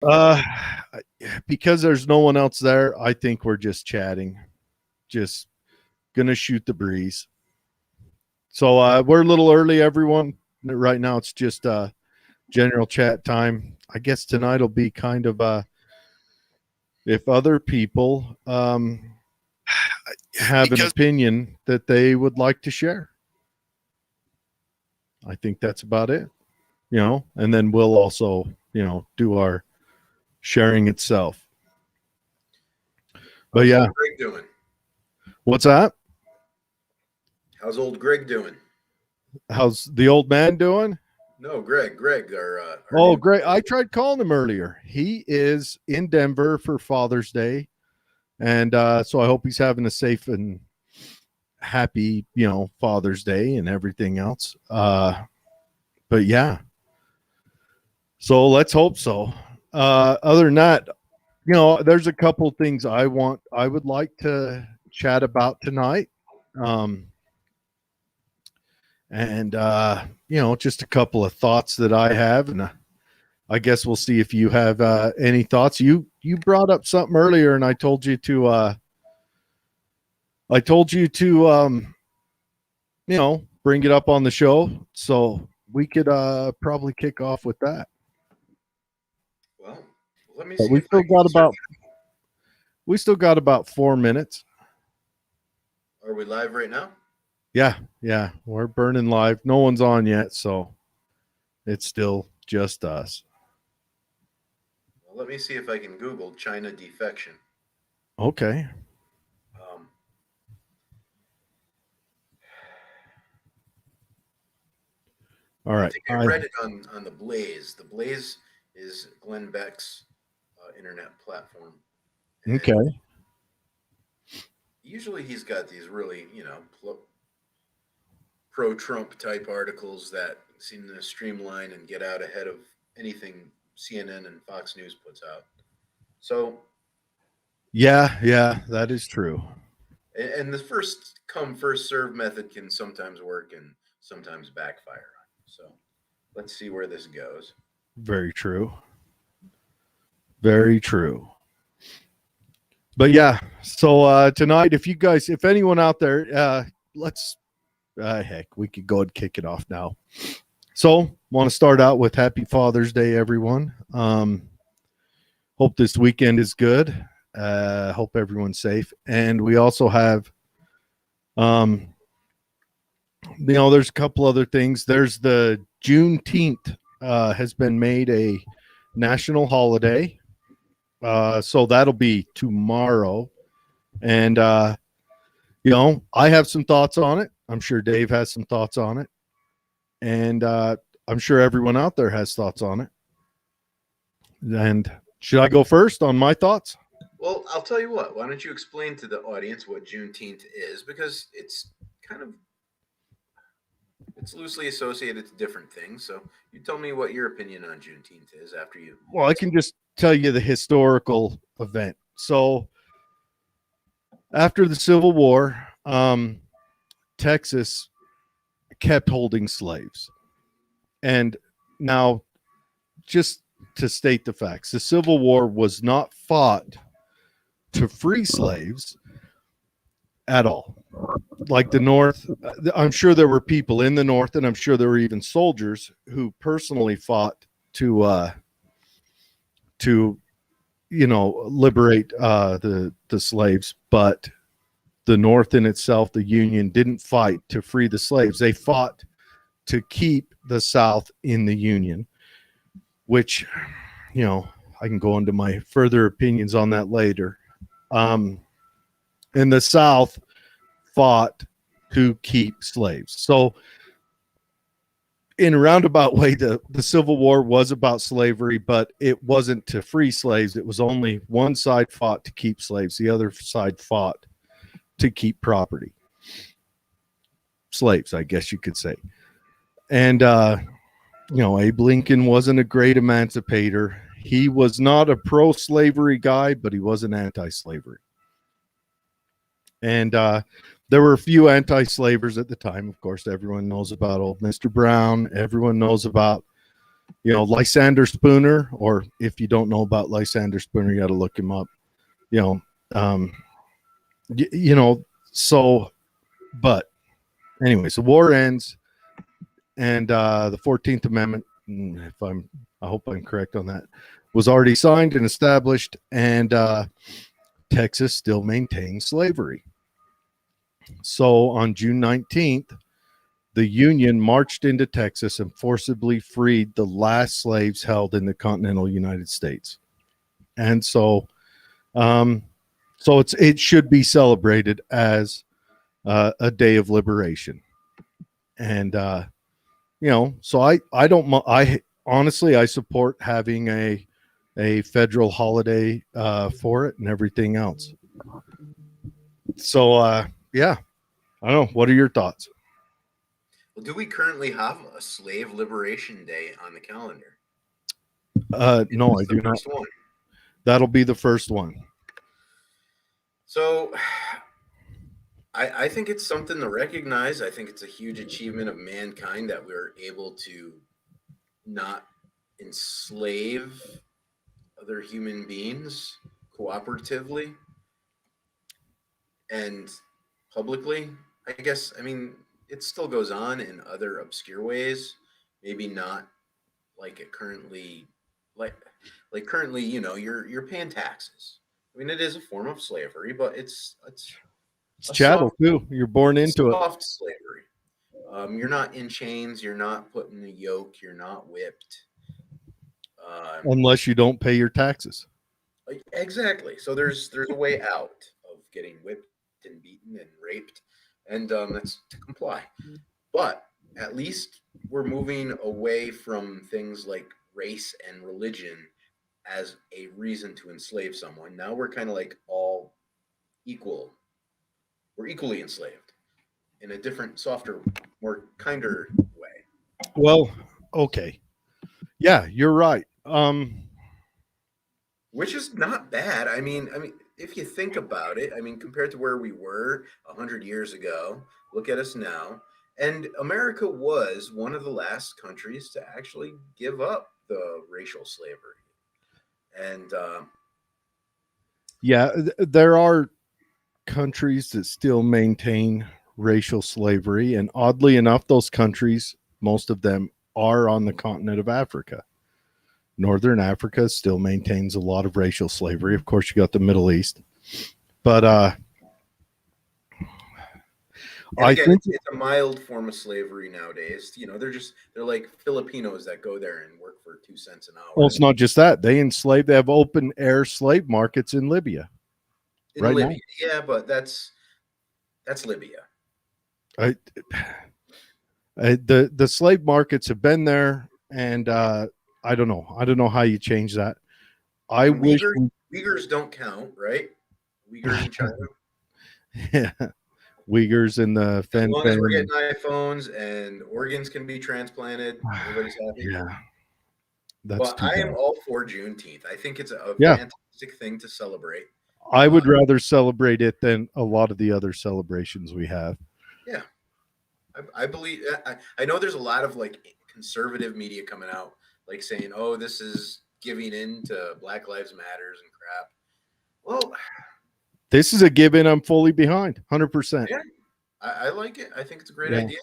Uh, because there's no one else there, I think we're just chatting, just gonna shoot the breeze. So we're a little early, everyone. Right now, it's just general chat time. I guess tonight will be kind of if other people have an opinion that they would like to share. I think that's about it, and then we'll also, do our sharing itself. But How's yeah, old Greg doing? what's that? How's old Greg doing? How's the old man doing? No, Greg, our Oh, new. great. I tried calling him earlier. He is in Denver for Father's Day. And so I hope he's having a safe and happy, Father's Day and everything else. But yeah, so let's hope so. Other than that, there's a couple things I would like to chat about tonight. Um, and just a couple of thoughts that I have, and I guess we'll see if you have any thoughts. You brought up something earlier, and I told you to bring it up on the show, so we could probably kick off with that. Well, let me But see if I can. we still got about 4 minutes. Are we live right now? Yeah, we're burning live. No one's on yet, so it's still just us. Well, let me see if I can Google China defection. Okay. Um, All right. I think I read it on the Blaze. The Blaze is Glenn Beck's internet platform. And Okay. usually he's got these really, pro-Trump type articles that seem to streamline and get out ahead of anything CNN and Fox News puts out. So, Yeah, that is true. and the first come first serve method can sometimes work and sometimes backfire. So, let's see where this goes. Very true. Very true. But yeah, so tonight, if anyone out there, let's, heck, we could go and kick it off now. So, want to start out with Happy Father's Day, everyone. Hope this weekend is good. Hope everyone's safe. And we also have, there's a couple other things. There's the Juneteenth has been made a national holiday. So that'll be tomorrow. And, I have some thoughts on it. I'm sure Dave has some thoughts on it. And I'm sure everyone out there has thoughts on it. And should I go first on my thoughts? Well, I'll tell you what. Why don't you explain to the audience what Juneteenth is? Because it's loosely associated to different things. So you tell me what your opinion on Juneteenth is after you. Well, I can just tell you the historical event. So after the Civil War, Texas kept holding slaves. And now, just to state the facts, the Civil War was not fought to free slaves at all. Like the North, I'm sure there were people in the North, and I'm sure there were even soldiers who personally fought to liberate the slaves. But the North in itself, the Union, didn't fight to free the slaves. They fought to keep the South in the Union, which, I can go into my further opinions on that later. And the South fought to keep slaves. So in a roundabout way, the Civil War was about slavery, but it wasn't to free slaves. It was only one side fought to keep slaves. The other side fought to keep property. Slaves, I guess you could say. And, Abe Lincoln wasn't a great emancipator. He was not a pro-slavery guy, but he was an anti-slavery. And there were a few anti-slavers at the time. Of course, everyone knows about old Mr. Brown. Everyone knows about Lysander Spooner, or if you don't know about Lysander Spooner, you got to look him up. You know, um, so, but anyway, so war ends, and the 14th Amendment, I hope I'm correct on that, was already signed and established, and Texas still maintains slavery. So on June 19th, the Union marched into Texas and forcibly freed the last slaves held in the continental United States. And so it should be celebrated as a day of liberation. And so I honestly, I support having a federal holiday for it and everything else. So yeah, I don't know. What are your thoughts? Well, do we currently have a Slave Liberation Day on the calendar? No, I do not. One. That'll be the first one. So I think it's something to recognize. I think it's a huge achievement of mankind that we're able to not enslave other human beings cooperatively and publicly. I guess, I mean, it still goes on in other obscure ways, maybe not like it currently, like currently, you're paying taxes. I mean, it is a form of slavery, but it's chattel too. You're born into soft slavery. You're not in chains. You're not put in a yoke. You're not whipped. Unless you don't pay your taxes. Exactly. So there's a way out of getting whipped and beaten and raped, and that's to comply. But at least we're moving away from things like race and religion as a reason to enslave someone. Now we're kind of like all equal. We're equally enslaved in a different, softer, more kinder way. Well, okay. Yeah, you're right. Which is not bad. I mean, if you think about it, compared to where we were 100 years ago, look at us now. And America was one of the last countries to actually give up the racial slavery. And yeah, there are countries that still maintain racial slavery, and oddly enough, those countries, most of them, are on the continent of Africa. Northern Africa still maintains a lot of racial slavery. Of course, you got the Middle East, but I think it's a mild form of slavery nowadays. They're like Filipinos that go there and work for 2 cents an hour. Well, it's not just that. They have open air slave markets in Libya. In Libya, yeah, but that's Libya. The slave markets have been there, and I don't know how you change that. Uyghurs don't count, right? Uyghurs in China. Yeah, Uyghurs in the As long as we're getting iPhones and organs can be transplanted, everybody's happy. Yeah, but I am all for Juneteenth. I think it's a fantastic thing to celebrate. I would rather celebrate it than a lot of the other celebrations we have. Yeah, I believe. I know there's a lot of like conservative media coming out, like saying, "Oh, this is giving in to Black Lives Matters and crap." Well, this is a give-in I'm fully behind, 100%. Yeah, I like it. I think it's a great idea.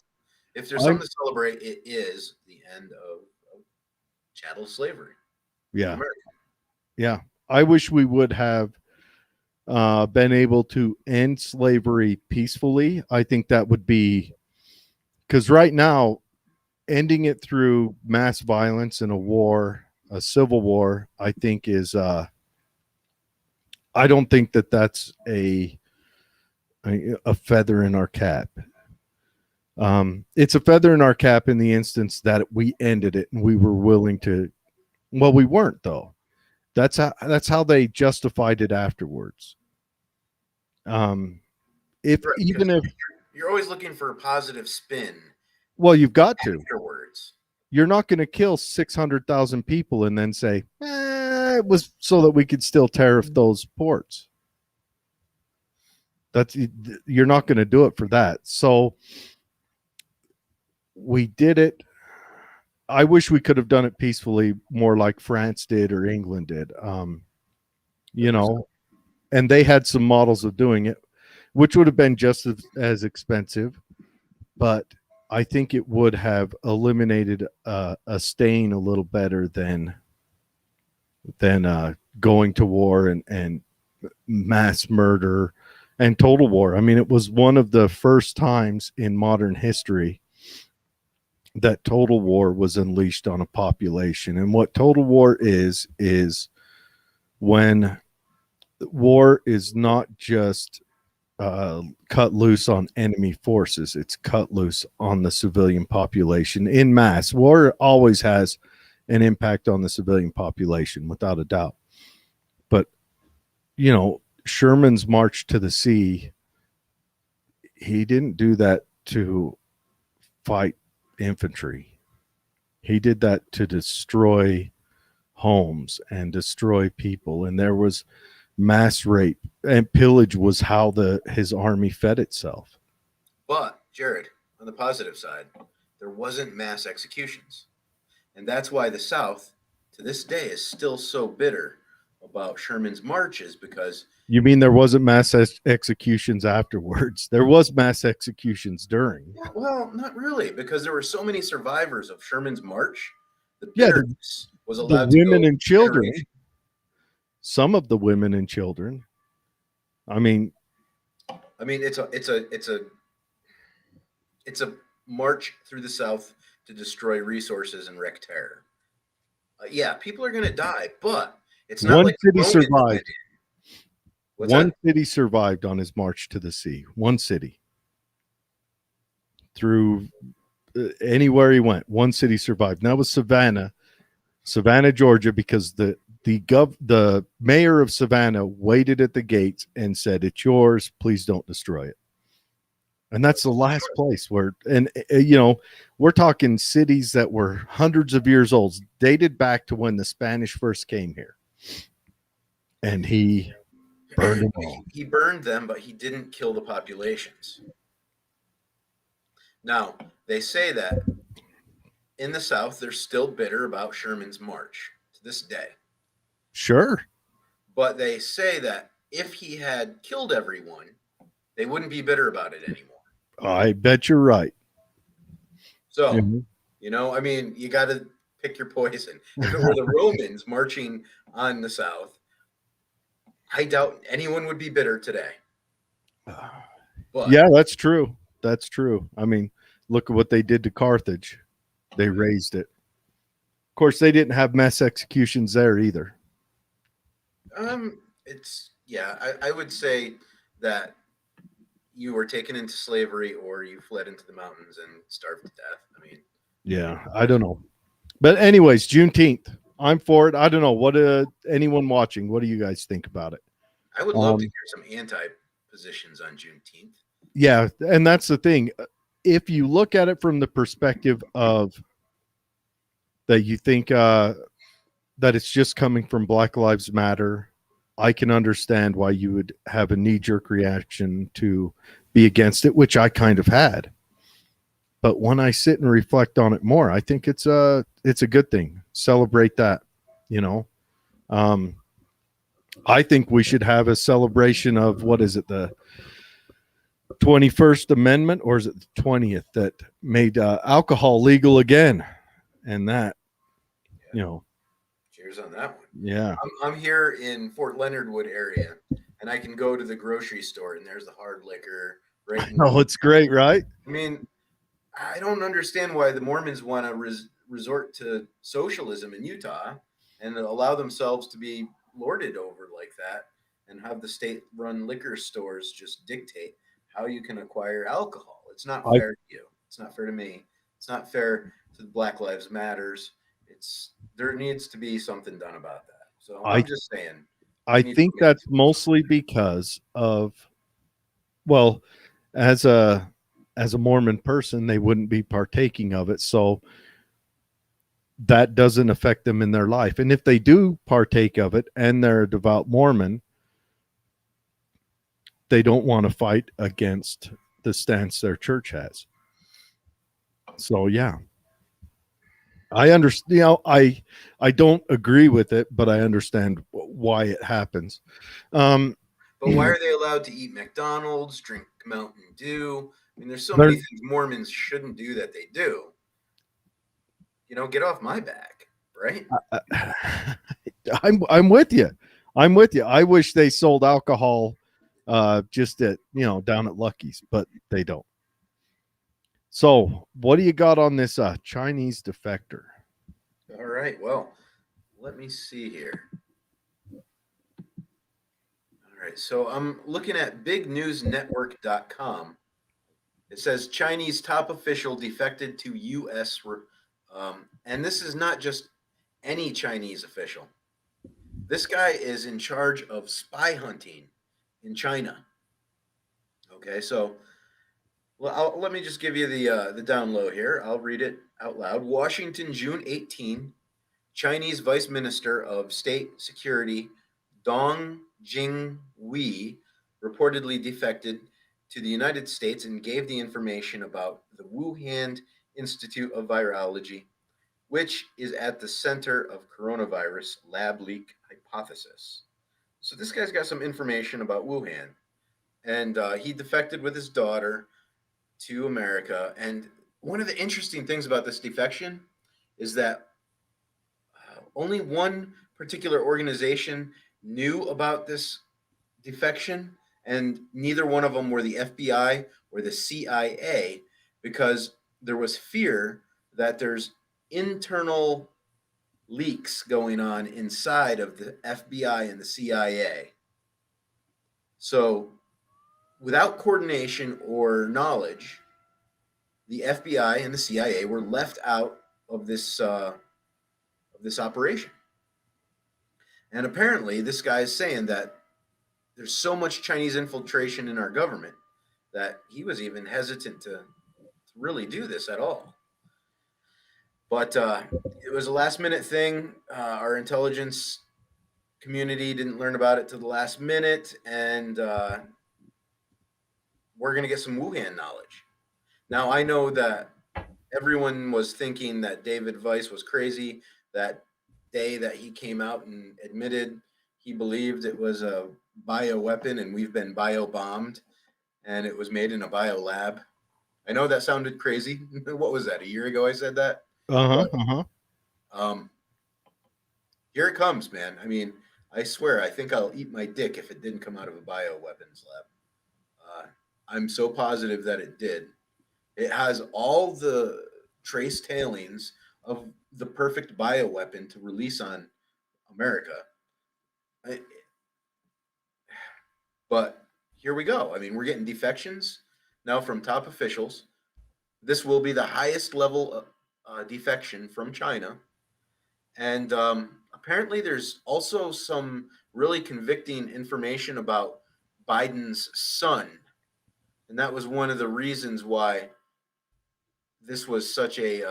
If there's something to celebrate, it is the end of chattel slavery. Yeah, yeah. I wish we would have been able to end slavery peacefully. I think that would be, because right now, ending it through mass violence and a civil war, I think is I don't think that that's a feather in our cap. It's a feather in our cap in the instance that we ended it and we were willing to. Well, we weren't though. That's how they justified it afterwards. If you're always looking for a positive spin. Well, you've got to. Afterwards. You're not going to kill 600,000 people and then say, it was so that we could still tariff those ports. You're not going to do it for that. So we did it. I wish we could have done it peacefully, more like France did or England did. You know, and they had some models of doing it, which would have been just as expensive, but I think it would have eliminated a stain a little better than going to war and mass murder and total war. I mean, it was one of the first times in modern history that total war was unleashed on a population. And what total war is when war is not just cut loose on enemy forces, it's cut loose on the civilian population in mass. War always has an impact on the civilian population, without a doubt. But, you know, Sherman's march to the sea, he didn't do that to fight infantry. He did that to destroy homes and destroy people. And there was mass rape, and pillage was how his army fed itself. But, Jared, on the positive side, there wasn't mass executions. And that's why the South, to this day, is still so bitter about Sherman's marches, because You mean there wasn't mass executions afterwards? There was mass executions during. yeah, well, not really, because there were so many survivors of Sherman's march. The Yeah, bitterness was the allowed to women go and children, generation. some of the women and children. I mean, it's a march through the South to destroy resources and wreak terror. Yeah, people are going to die, but it's not one like city Romans survived. went in. What's One that? city survived on his march to the sea. One city. Through anywhere he went, one city survived. And that was Savannah, Georgia, because the mayor of Savannah waited at the gates and said, "It's yours. Please don't destroy it." And that's the last place where, and you know, we're talking cities that were hundreds of years old, dated back to when the Spanish first came here. And he burned them all. He burned them, but he didn't kill the populations. Now, they say that in the South, they're still bitter about Sherman's march to this day. Sure. But they say that if he had killed everyone, they wouldn't be bitter about it anymore. I bet you're right. So, Mhm. you know, I mean, you got to pick your poison. If it were the Romans marching on the South, I doubt anyone would be bitter today. But Yeah, that's true. That's true. I mean, look at what they did to Carthage. They raised it. Of course, they didn't have mass executions there either. it's yeah, I would say that you were taken into slavery or you fled into the mountains and starved to death. I mean, Yeah, I don't know. But anyways, Juneteenth. I'm for it. I don't know. What anyone watching, what do you guys think about it? I would love to hear some anti positions on Juneteenth. Yeah, and that's the thing. If you look at it from the perspective of that you think that it's just coming from Black Lives Matter, I can understand why you would have a knee-jerk reaction to be against it, which I kind of had. But when I sit and reflect on it more, I think it's a good thing. Celebrate that, you know. I think we should have a celebration of, what is it, the 21st Amendment, or is it the 20th, that made alcohol legal again? And that, you know, Cheers on that one. yeah. I'm here in Fort Leonard Wood area, and I can go to the grocery store, and there's the hard liquor right. Oh, it's great, right? I mean, I don't understand why the Mormons want to resort to socialism in Utah and allow themselves to be lorded over like that, and have the state-run liquor stores just dictate how you can acquire alcohol. It's not fair to you. It's not fair to me. It's not fair to the Black Lives Matters. There needs to be something done about that. So I'm just saying. I think that's mostly because of, well, as a Mormon person, they wouldn't be partaking of it, so that doesn't affect them in their life. And if they do partake of it and they're a devout Mormon, they don't want to fight against the stance their church has. So yeah, I understand. I don't agree with it, but I understand why it happens. But why are they allowed to eat McDonald's, drink Mountain Dew? I mean, there's so They're- many things Mormons shouldn't do that they do. Get off my back, right? I'm with you. I'm with you. I wish they sold alcohol just at down at Lucky's, but they don't. So, what do you got on this Chinese defector? All right. Well, let me see here. All right. So I'm looking at bignewsnetwork.com. It says Chinese top official defected to U.S. And this is not just any Chinese official. This guy is in charge of spy hunting in China. Okay, so let me just give you the down low here. I'll read it out loud. Washington, June 18. Chinese Vice Minister of State Security Dong Jinghui reportedly defected to the United States and gave the information about the Wuhan Institute of Virology, which is at the center of coronavirus lab leak hypothesis. So this guy's got some information about Wuhan, and he defected with his daughter to America. And one of the interesting things about this defection is that only one particular organization knew about this defection, and neither one of them were the FBI or the CIA, because there was fear that there's internal leaks going on inside of the FBI and the CIA. So, without coordination or knowledge, the FBI and the CIA were left out of this operation. And apparently, this guy is saying that there's so much Chinese infiltration in our government that he was even hesitant to really do this at all. But it was a last minute thing. Our intelligence community didn't learn about it till the last minute, and we're going to get some Wuhan knowledge. Now, I know that everyone was thinking that David Weiss was crazy that day that he came out and admitted he believed it was a bioweapon and we've been bio-bombed and it was made in a bio lab. I know that sounded crazy. What was that? A year ago I said that? Here it comes, man. I mean, I swear, I think I'll eat my dick if it didn't come out of a bioweapons lab. I'm so positive that it did. It has all the trace tailings of the perfect bioweapon to release on America. But here we go. I mean, we're getting defections now from top officials. This will be the highest level defection from China. And apparently, there's also some really convicting information about Biden's son. And that was one of the reasons why this was such a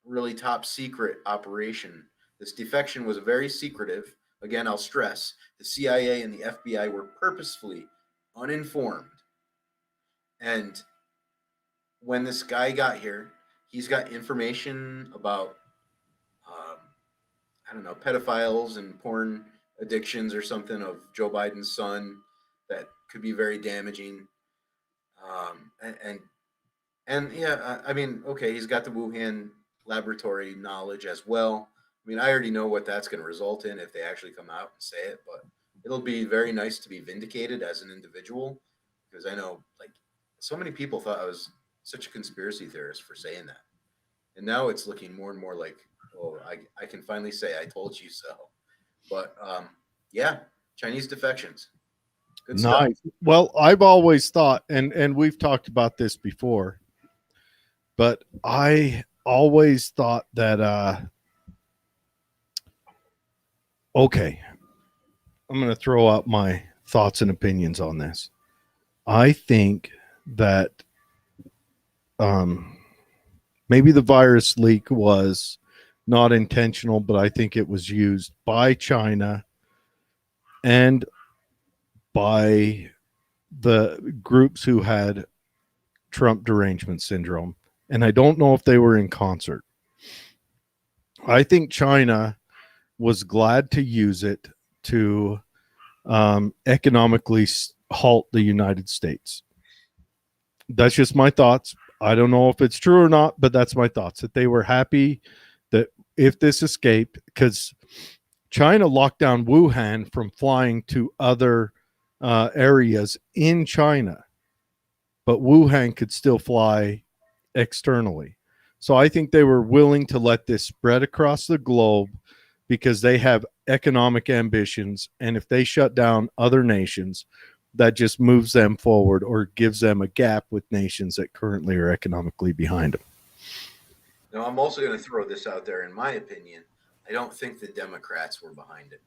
really top secret operation. This defection was very secretive. Again, I'll stress the CIA and the FBI were purposefully uninformed. And when this guy got here, he's got information about, I don't know, pedophiles and porn addictions or something of Joe Biden's son that could be very damaging. And yeah, I mean, okay, he's got the Wuhan laboratory knowledge as well. I mean, I already know what that's going to result in if they actually come out and say it, but it'll be very nice to be vindicated as an individual because I know, like, so many people thought I was such a conspiracy theorist for saying that. And now it's looking more and more like, oh, I can finally say I told you so. But yeah, Chinese defections. Good stuff. Nice. Well, I've always thought, and we've talked about this before, but I always thought that okay, I'm going to throw out my thoughts and opinions on this. I think that maybe the virus leak was not intentional, but I think it was used by China and by the groups who had Trump derangement syndrome. And I don't know if they were in concert. I think China was glad to use it to economically halt the United States. That's just my thoughts. I don't know if it's true or not, but that's my thoughts, that they were happy that if this escaped, because China locked down Wuhan from flying to other areas in China, but Wuhan could still fly externally. So I think they were willing to let this spread across the globe because they have economic ambitions. And if they shut down other nations, that just moves them forward or gives them a gap with nations that currently are economically behind them. Now, I'm also going to throw this out there. In my opinion, I don't think the Democrats were behind it,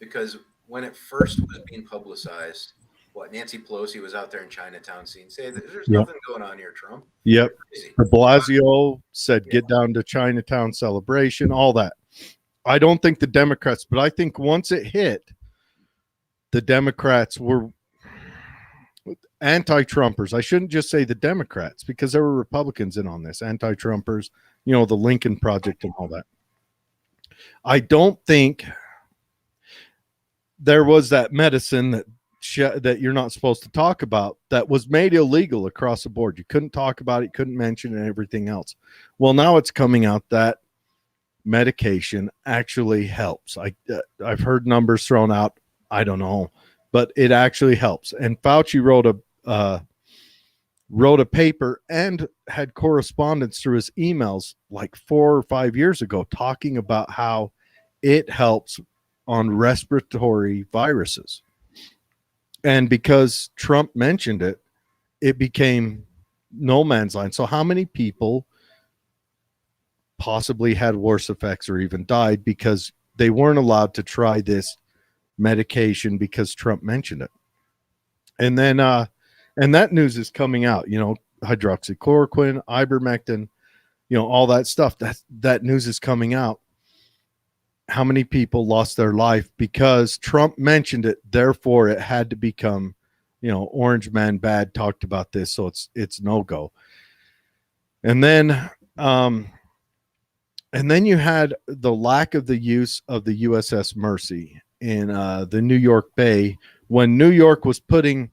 because when it first was being publicized, Nancy Pelosi was out there in Chinatown saying, "There's nothing going on here, Trump." Yep. De Blasio said, "Get down to Chinatown celebration," all that. I don't think the Democrats, but I think once it hit, the Democrats were anti-Trumpers. I shouldn't just say the Democrats, because there were Republicans in on this, anti-Trumpers, the Lincoln Project and all that. I don't think there was that medicine that you're not supposed to talk about that was made illegal across the board. You couldn't talk about it, couldn't mention it, and everything else. Well, now it's coming out that medication actually helps. I've heard numbers thrown out. I don't know, but it actually helps. And Fauci wrote a paper and had correspondence through his emails like 4 or 5 years ago talking about how it helps on respiratory viruses. And because Trump mentioned it, it became no man's land. So how many people possibly had worse effects or even died because they weren't allowed to try this medication because Trump mentioned it? And then and that news is coming out, hydroxychloroquine, ivermectin, all that stuff. That news is coming out. How many people lost their life because Trump mentioned it? Therefore, it had to become, Orange Man Bad talked about this, so it's no go. And then you had the lack of the use of the USS Mercy in the New York Bay when New York was putting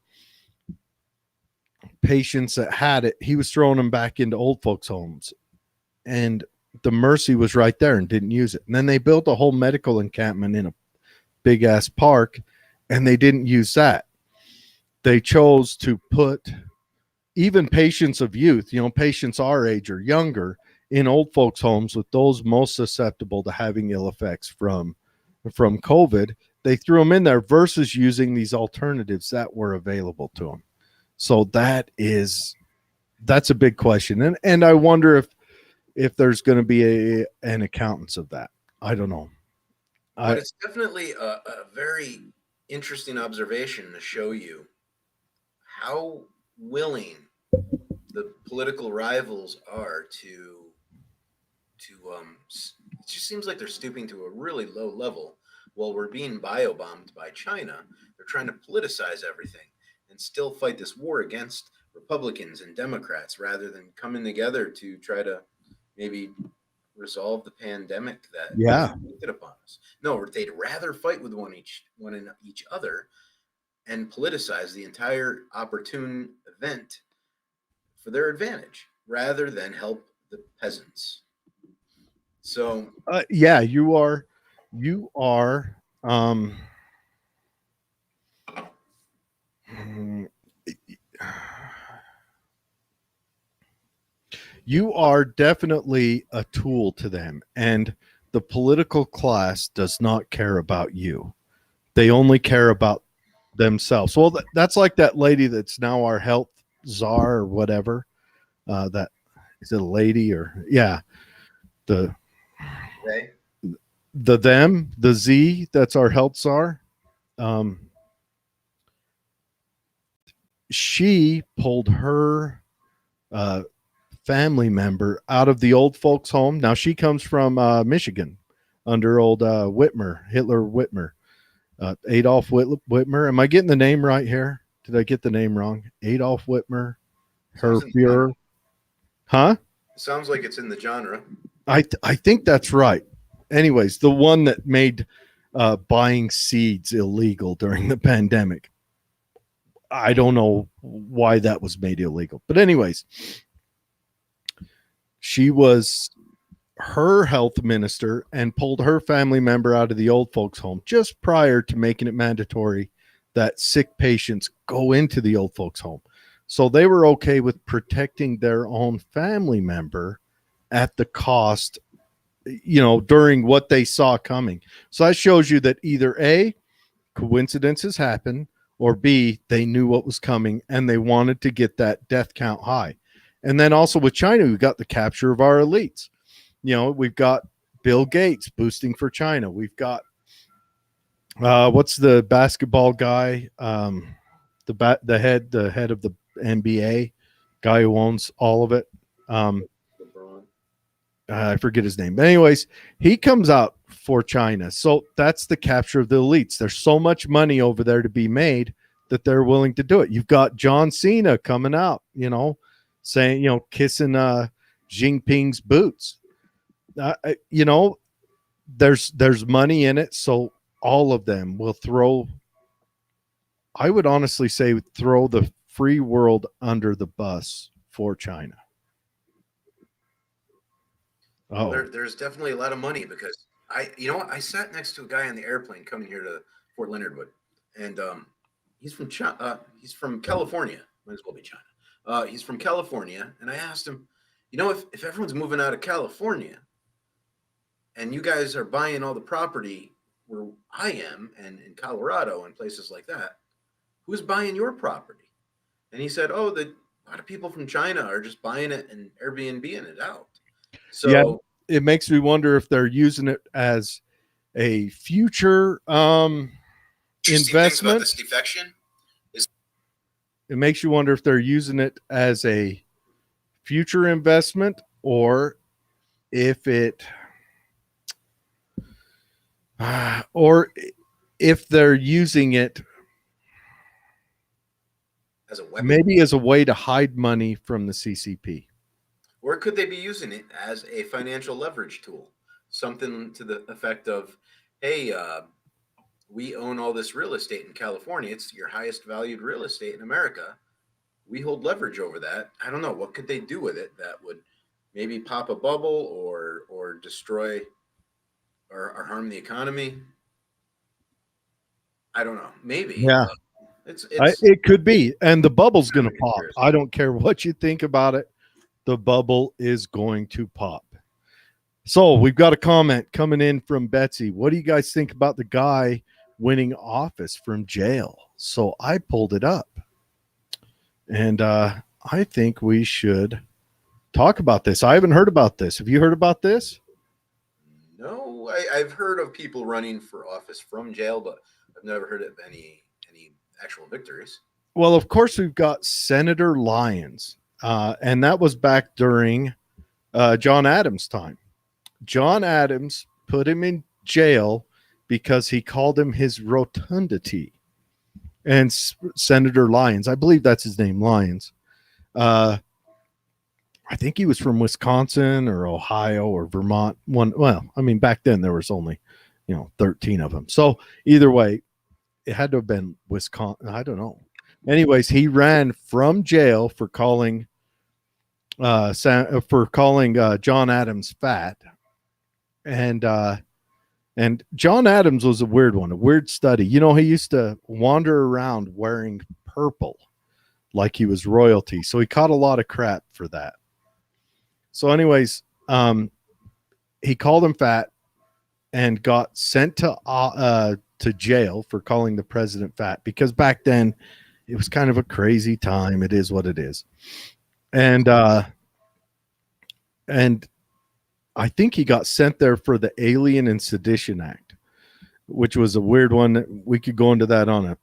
patients that had it. He was throwing them back into old folks' homes, and the Mercy was right there and didn't use it. And then they built a whole medical encampment in a big ass park, and they didn't use that. They chose to put even patients of youth, patients our age or younger, in old folks' homes with those most susceptible to having ill effects from COVID. They threw them in there versus using these alternatives that were available to them. So that's a big question. And I wonder if there's going to be an accountance of that. I don't know. But it's definitely a very interesting observation to show you how willing the political rivals are to it just seems like they're stooping to a really low level. While we're being bio-bombed by China, they're trying to politicize everything and still fight this war against Republicans and Democrats rather than coming together to try to maybe resolve the pandemic that inflicted upon us. No, they'd rather fight with each other and politicize the entire opportune event for their advantage rather than help the peasants. So you are you are definitely a tool to them, and the political class does not care about you. They only care about themselves. Well, that's like that lady that's now our health czar or whatever. That is it, a lady or the Z, that's our health czar. She pulled her family member out of the old folks home. Now she comes from Michigan under old Hitler Whitmer, Adolf Whitmer. Am I getting the name right here? Did I get the name wrong? Adolf Whitmer, her Führer. Huh? Sounds like it's in the genre. I think that's right. Anyways, the one that made buying seeds illegal during the pandemic. I don't know why that was made illegal. But anyways, she was her health minister and pulled her family member out of the old folks home just prior to making it mandatory that sick patients go into the old folks home. So they were okay with protecting their own family member at the cost, during what they saw coming. So that shows you that either A, coincidences happen, or B, they knew what was coming and they wanted to get that death count high. And then also with China, we've got the capture of our elites. We've got Bill Gates boosting for China. We've got what's the basketball guy? The head of the NBA guy who owns all of it. I forget his name. But anyways, he comes out for China. So that's the capture of the elites. There's so much money over there to be made that they're willing to do it. You've got John Cena coming out, saying, kissing Jinping's boots. There's money in it. So all of them will I would honestly say, throw the free world under the bus for China. Oh, there's definitely a lot of money because I sat next to a guy on the airplane coming here to Fort Leonard Wood, and he's from China. He's from California. Might as well be China. He's from California, and I asked him, if everyone's moving out of California, and you guys are buying all the property where I am, and in Colorado and places like that, who's buying your property? And he said, a lot of people from China are just buying it and Airbnb-ing it out. So yeah, it makes me wonder if they're using it as a future investment. This defection it makes you wonder if they're using it as a future investment or if they're using it as a weapon, maybe as a way to hide money from the CCP. Or could they be using it as a financial leverage tool? Something to the effect of, hey, we own all this real estate in California. It's your highest valued real estate in America. We hold leverage over that. I don't know. What could they do with it that would maybe pop a bubble or destroy or harm the economy? I don't know. Maybe. Yeah. It could be. And the bubble's going to pop. I don't care what you think about it. The bubble is going to pop. So we've got a comment coming in from Betsy. What do you guys think about the guy winning office from jail? So I pulled it up. And I think we should talk about this. I haven't heard about this. Have you heard about this? No, I've heard of people running for office from jail, but I've never heard of any actual victories. Well, of course, we've got Senator Lyons. And that was back during John Adams' time. John Adams put him in jail because he called him his rotundity. And Senator Lyons, I believe that's his name, Lyons. I think he was from Wisconsin or Ohio or Vermont. Back then there was only, 13 of them. So either way, it had to have been Wisconsin. I don't know. Anyways, he ran from jail for calling John Adams fat, and John Adams was a weird one, a weird study. He used to wander around wearing purple like he was royalty, so he caught a lot of crap for that. So, anyways, he called him fat and got sent to jail for calling the president fat because back then it was kind of a crazy time. It is what it is. And I think he got sent there for the Alien and Sedition Act, which was a weird one. We could go into that on a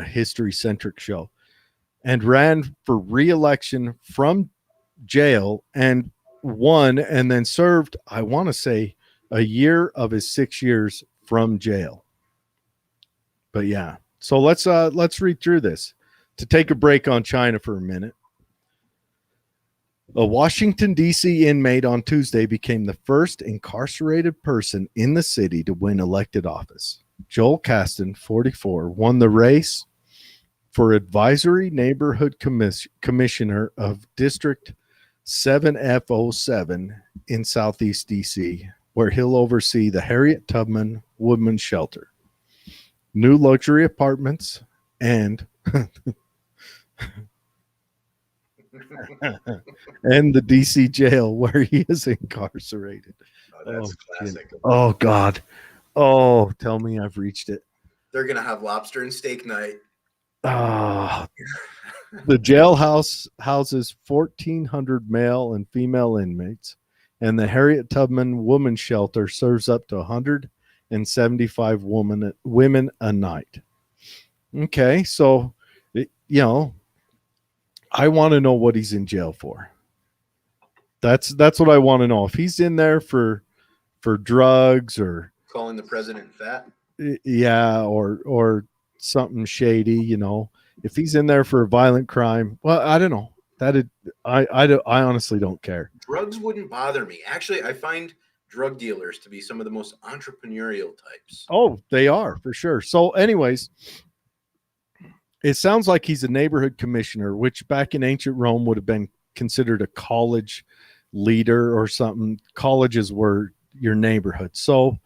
history centric show, and ran for re-election from jail and won, and then served, I want to say, a year of his 6 years from jail. But yeah, so let's read through this to take a break on China for a minute. A Washington, D.C. inmate on Tuesday became the first incarcerated person in the city to win elected office. Joel Caston, 44, won the race for Advisory Neighborhood Commissioner of District 7F07 in Southeast D.C., where he'll oversee the Harriet Tubman Women's Shelter, new luxury apartments, and and the DC jail where he is incarcerated. Oh, that's classic. Oh God. Oh, tell me I've reached it. They're gonna have lobster and steak night. Ah, the jailhouse houses 1,400 male and female inmates, and the Harriet Tubman Women's Shelter serves up to 175 women a night. Okay, so I want to know what he's in jail for. That's what I want to know. If he's in there for drugs or calling the president fat, yeah, or something shady, if he's in there for a violent crime, well, I don't know. I honestly don't care. Drugs wouldn't bother me. Actually, I find drug dealers to be some of the most entrepreneurial types. Oh, they are for sure. So, anyways, it sounds like he's a neighborhood commissioner, which back in ancient Rome would have been considered a college leader or something. Colleges were your neighborhood. So,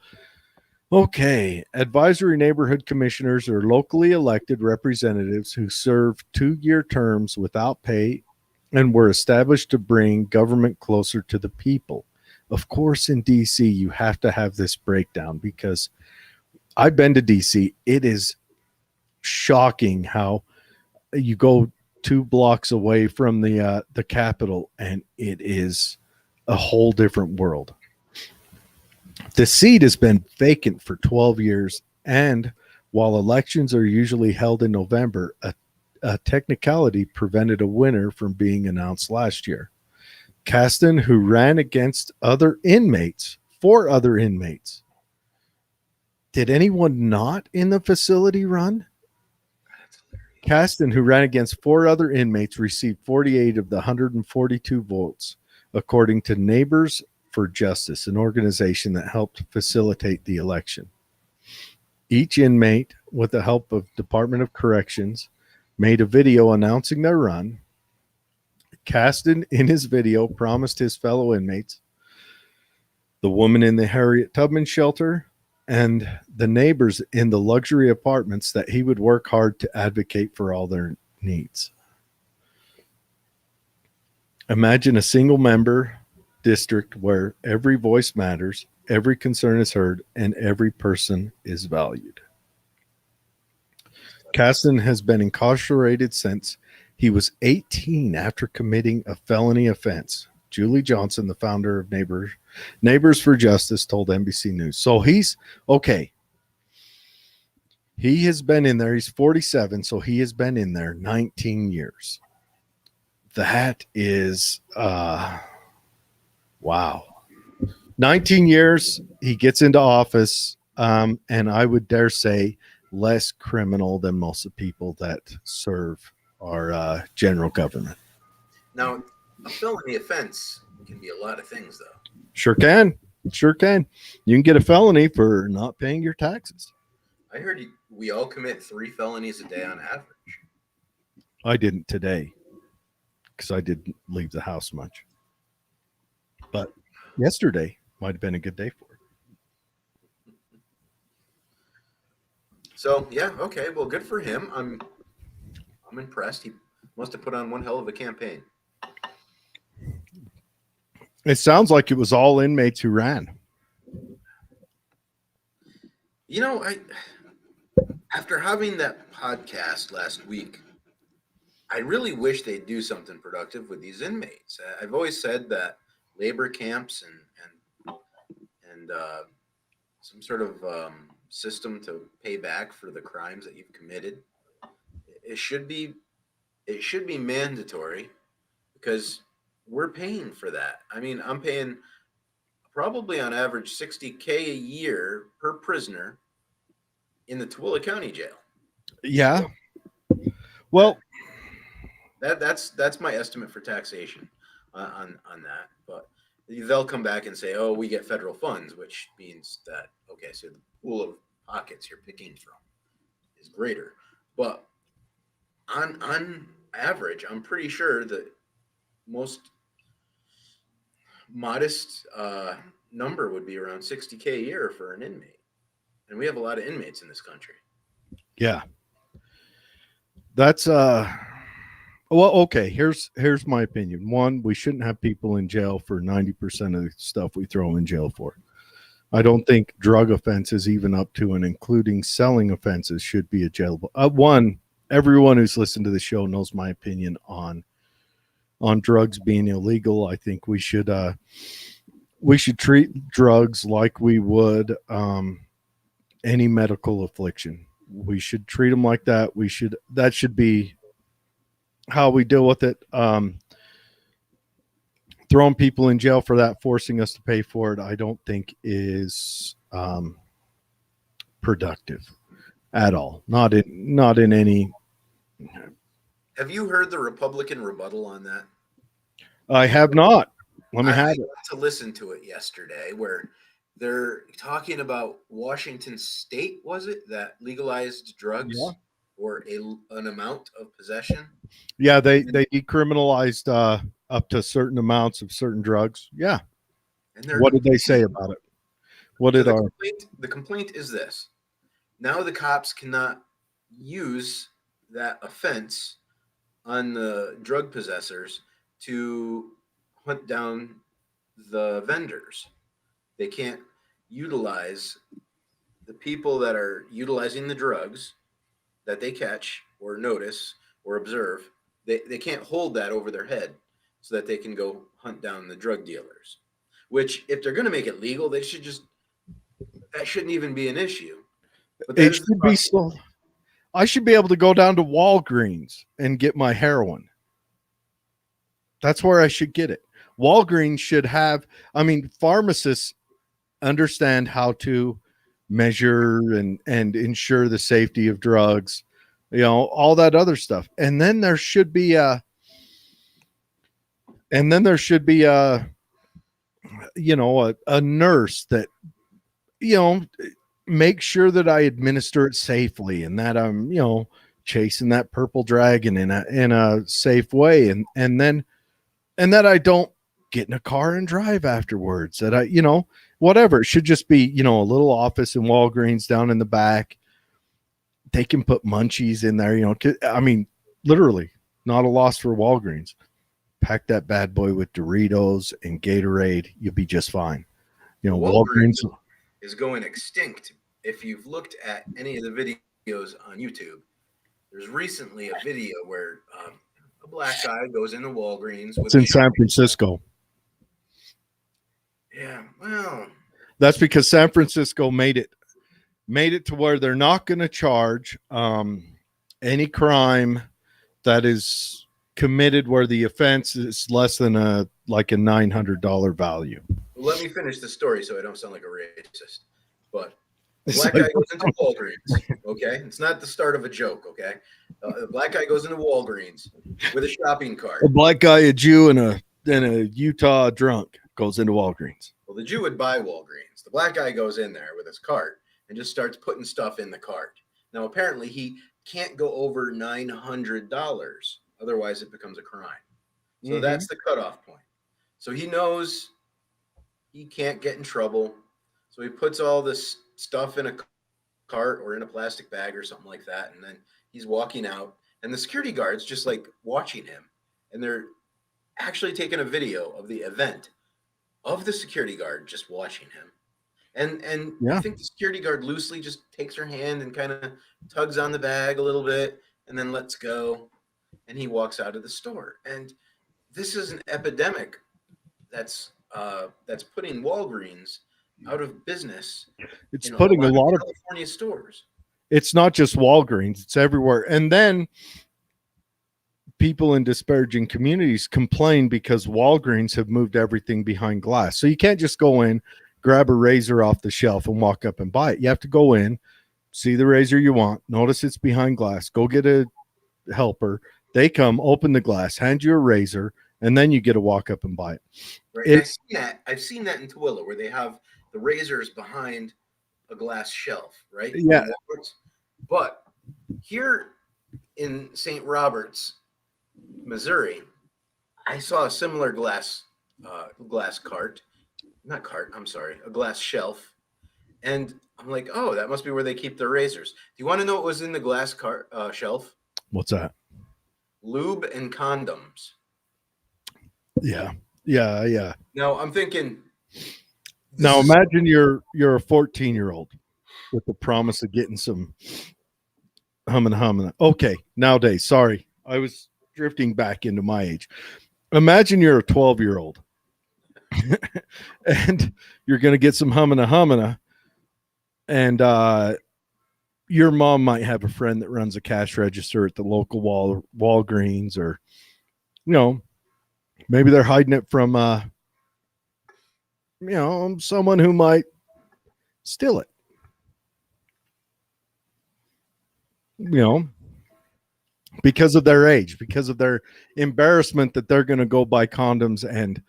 okay, advisory neighborhood commissioners are locally elected representatives who serve 2-year terms without pay and were established to bring government closer to the people. Of course, in DC, you have to have this breakdown because I've been to DC. It is shocking how you go 2 blocks away from the Capitol and it is a whole different world. The seat has been vacant for 12 years, and while elections are usually held in November, a technicality prevented a winner from being announced last year. Caston, who ran against 4 other inmates. Did anyone not in the facility run? Caston, who ran against 4 other inmates, received 48 of the 142 votes, according to Neighbors for Justice, an organization that helped facilitate the election. Each inmate, with the help of Department of Corrections, made a video announcing their run. Caston, in his video, promised his fellow inmates, the woman in the Harriet Tubman shelter, and the neighbors in the luxury apartments that he would work hard to advocate for all their needs. Imagine a single member district where every voice matters, every concern is heard, and every person is valued. Caston has been incarcerated since he was 18 after committing a felony offense. Julie Johnson, the founder of Neighbors for Justice, told NBC News. So he's okay. He has been in there. He's 47, so he has been in there 19 years. That is, wow. 19 years, he gets into office, and I would dare say less criminal than most of the people that serve our general government. Now, a felony offense can be a lot of things, though. Sure can. Sure can. You can get a felony for not paying your taxes. I heard we all commit 3 felonies a day on average. I didn't today because I didn't leave the house much. But yesterday might have been a good day for it. So, yeah, okay. Well, good for him. I'm impressed. He must have put on one hell of a campaign. It sounds like it was all inmates who ran. After having that podcast last week, I really wish they'd do something productive with these inmates. I've always said that labor camps and some sort of system to pay back for the crimes that you've committed, it should be mandatory because we're paying for that. I mean, I'm paying probably on average $60,000 a year per prisoner in the Tooele County Jail. Yeah. Well, that's my estimate for taxation. on that. But they'll come back and say, "Oh, we get federal funds," which means that okay, so the pool of pockets you're picking from is greater. But on average, I'm pretty sure that most modest number would be around 60K a year for an inmate, and we have a lot of inmates in this country. Yeah. That's well, okay, here's my opinion. One, we shouldn't have people in jail for 90% of the stuff we throw in jail for. I don't think drug offenses, even up to and including selling offenses, should be a jailable. One, everyone who's listened to the show knows my opinion on drugs being illegal. I think we should treat drugs like we would any medical affliction. We should treat them like that. That should be how we deal with it. Throwing people in jail for that, forcing us to pay for it, I don't think is productive at all. Not in any. Have you heard the Republican rebuttal on that? I have not. Let me have it. I got to listen to it yesterday, where they're talking about Washington State, was it, that legalized drugs or an amount of possession? Yeah, they decriminalized up to certain amounts of certain drugs. Yeah. And what did they say about it? What did the complaint is this? Now the cops cannot use that offense on the drug possessors to hunt down the vendors. They can't utilize the people that are utilizing the drugs that they catch or notice or observe. They can't hold that over their head so that they can go hunt down the drug dealers, which if they're going to make it legal, that shouldn't even be an issue. But it should be so. I should be able to go down to Walgreens and get my heroin. That's where I should get it. Walgreens should have, pharmacists understand how to measure and ensure the safety of drugs, all that other stuff. And then there should be a nurse that, make sure that I administer it safely and that I'm, chasing that purple dragon in a safe way. And that I don't get in a car and drive afterwards, that I, whatever. It should just be, a little office in Walgreens down in the back. They can put munchies in there, literally not a loss for Walgreens. Pack that bad boy with Doritos and Gatorade. You'll be just fine. Walgreens is going extinct. If you've looked at any of the videos on YouTube, there's recently a video where a black guy goes into Walgreens. It's in San Francisco. Yeah, well, that's because San Francisco made it to where they're not going to charge any crime that is committed where the offense is less than a $900 value. Well, let me finish the story so I don't sound like a racist. But the black guy goes into Walgreens. Okay, it's not the start of a joke. Okay, the black guy goes into Walgreens with a shopping cart. A black guy, a Jew, and a Utah drunk goes into Walgreens. Well, the Jew would buy Walgreens. The black guy goes in there with his cart and just starts putting stuff in the cart. Now, apparently, he can't go over $900. Otherwise, it becomes a crime. So that's the cutoff point. So he knows he can't get in trouble. So he puts all this stuff in a cart or in a plastic bag or something like that. And then he's walking out. And the security guard's just like watching him. And they're actually taking a video of the event of the security guard just watching him. And yeah. I think the security guard loosely just takes her hand and kind of tugs on the bag a little bit and then lets go. And he walks out of the store. And this is an epidemic that's putting Walgreens out of business. It's putting a lot of California stores. It's not just Walgreens, it's everywhere. And then people in disparaging communities complain because Walgreens have moved everything behind glass. So you can't just go in, grab a razor off the shelf and walk up and buy it. You have to go in, see the razor you want, notice it's behind glass, go get a helper. They come, open the glass, hand you a razor, and then you get to walk up and buy it. Right. It's I've seen that in Tooele where they have the razors behind a glass shelf, right? Yeah. But here in St. Roberts, Missouri, I saw a similar glass cart, not cart. I'm sorry, a glass shelf, and I'm like, oh, that must be where they keep their razors. Do you want to know what was in the glass cart shelf? What's that? Lube and condoms. Yeah. Now I'm thinking. Now imagine you're a 14-year-old with the promise of getting some humming. Okay, nowadays, sorry, I was drifting back into my age. Imagine you're a 12-year-old and you're going to get some humming, and your mom might have a friend that runs a cash register at the local Walgreens, or maybe they're hiding it from someone who might steal it. Because of their age, because of their embarrassment that they're going to go buy condoms and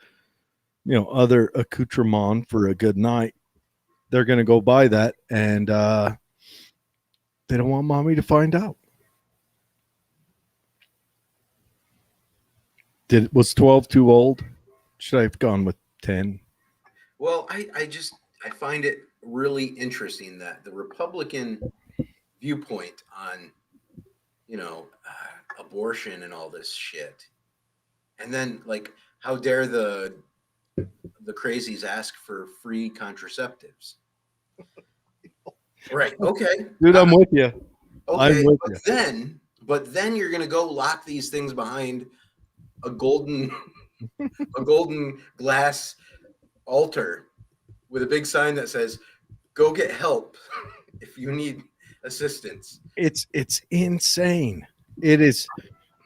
other accoutrement for a good night. They're going to go buy that, and they don't want mommy to find out. Was 12 too old? Should I have gone with 10? Well, I find it really interesting that the Republican viewpoint on abortion and all this shit, and then like, how dare the crazies ask for free contraceptives? Right. Okay. Dude, I'm with you. Okay. I'm with you. But then you're gonna go lock these things behind a golden glass altar with a big sign that says, "Go get help if you need assistance." It's insane. It is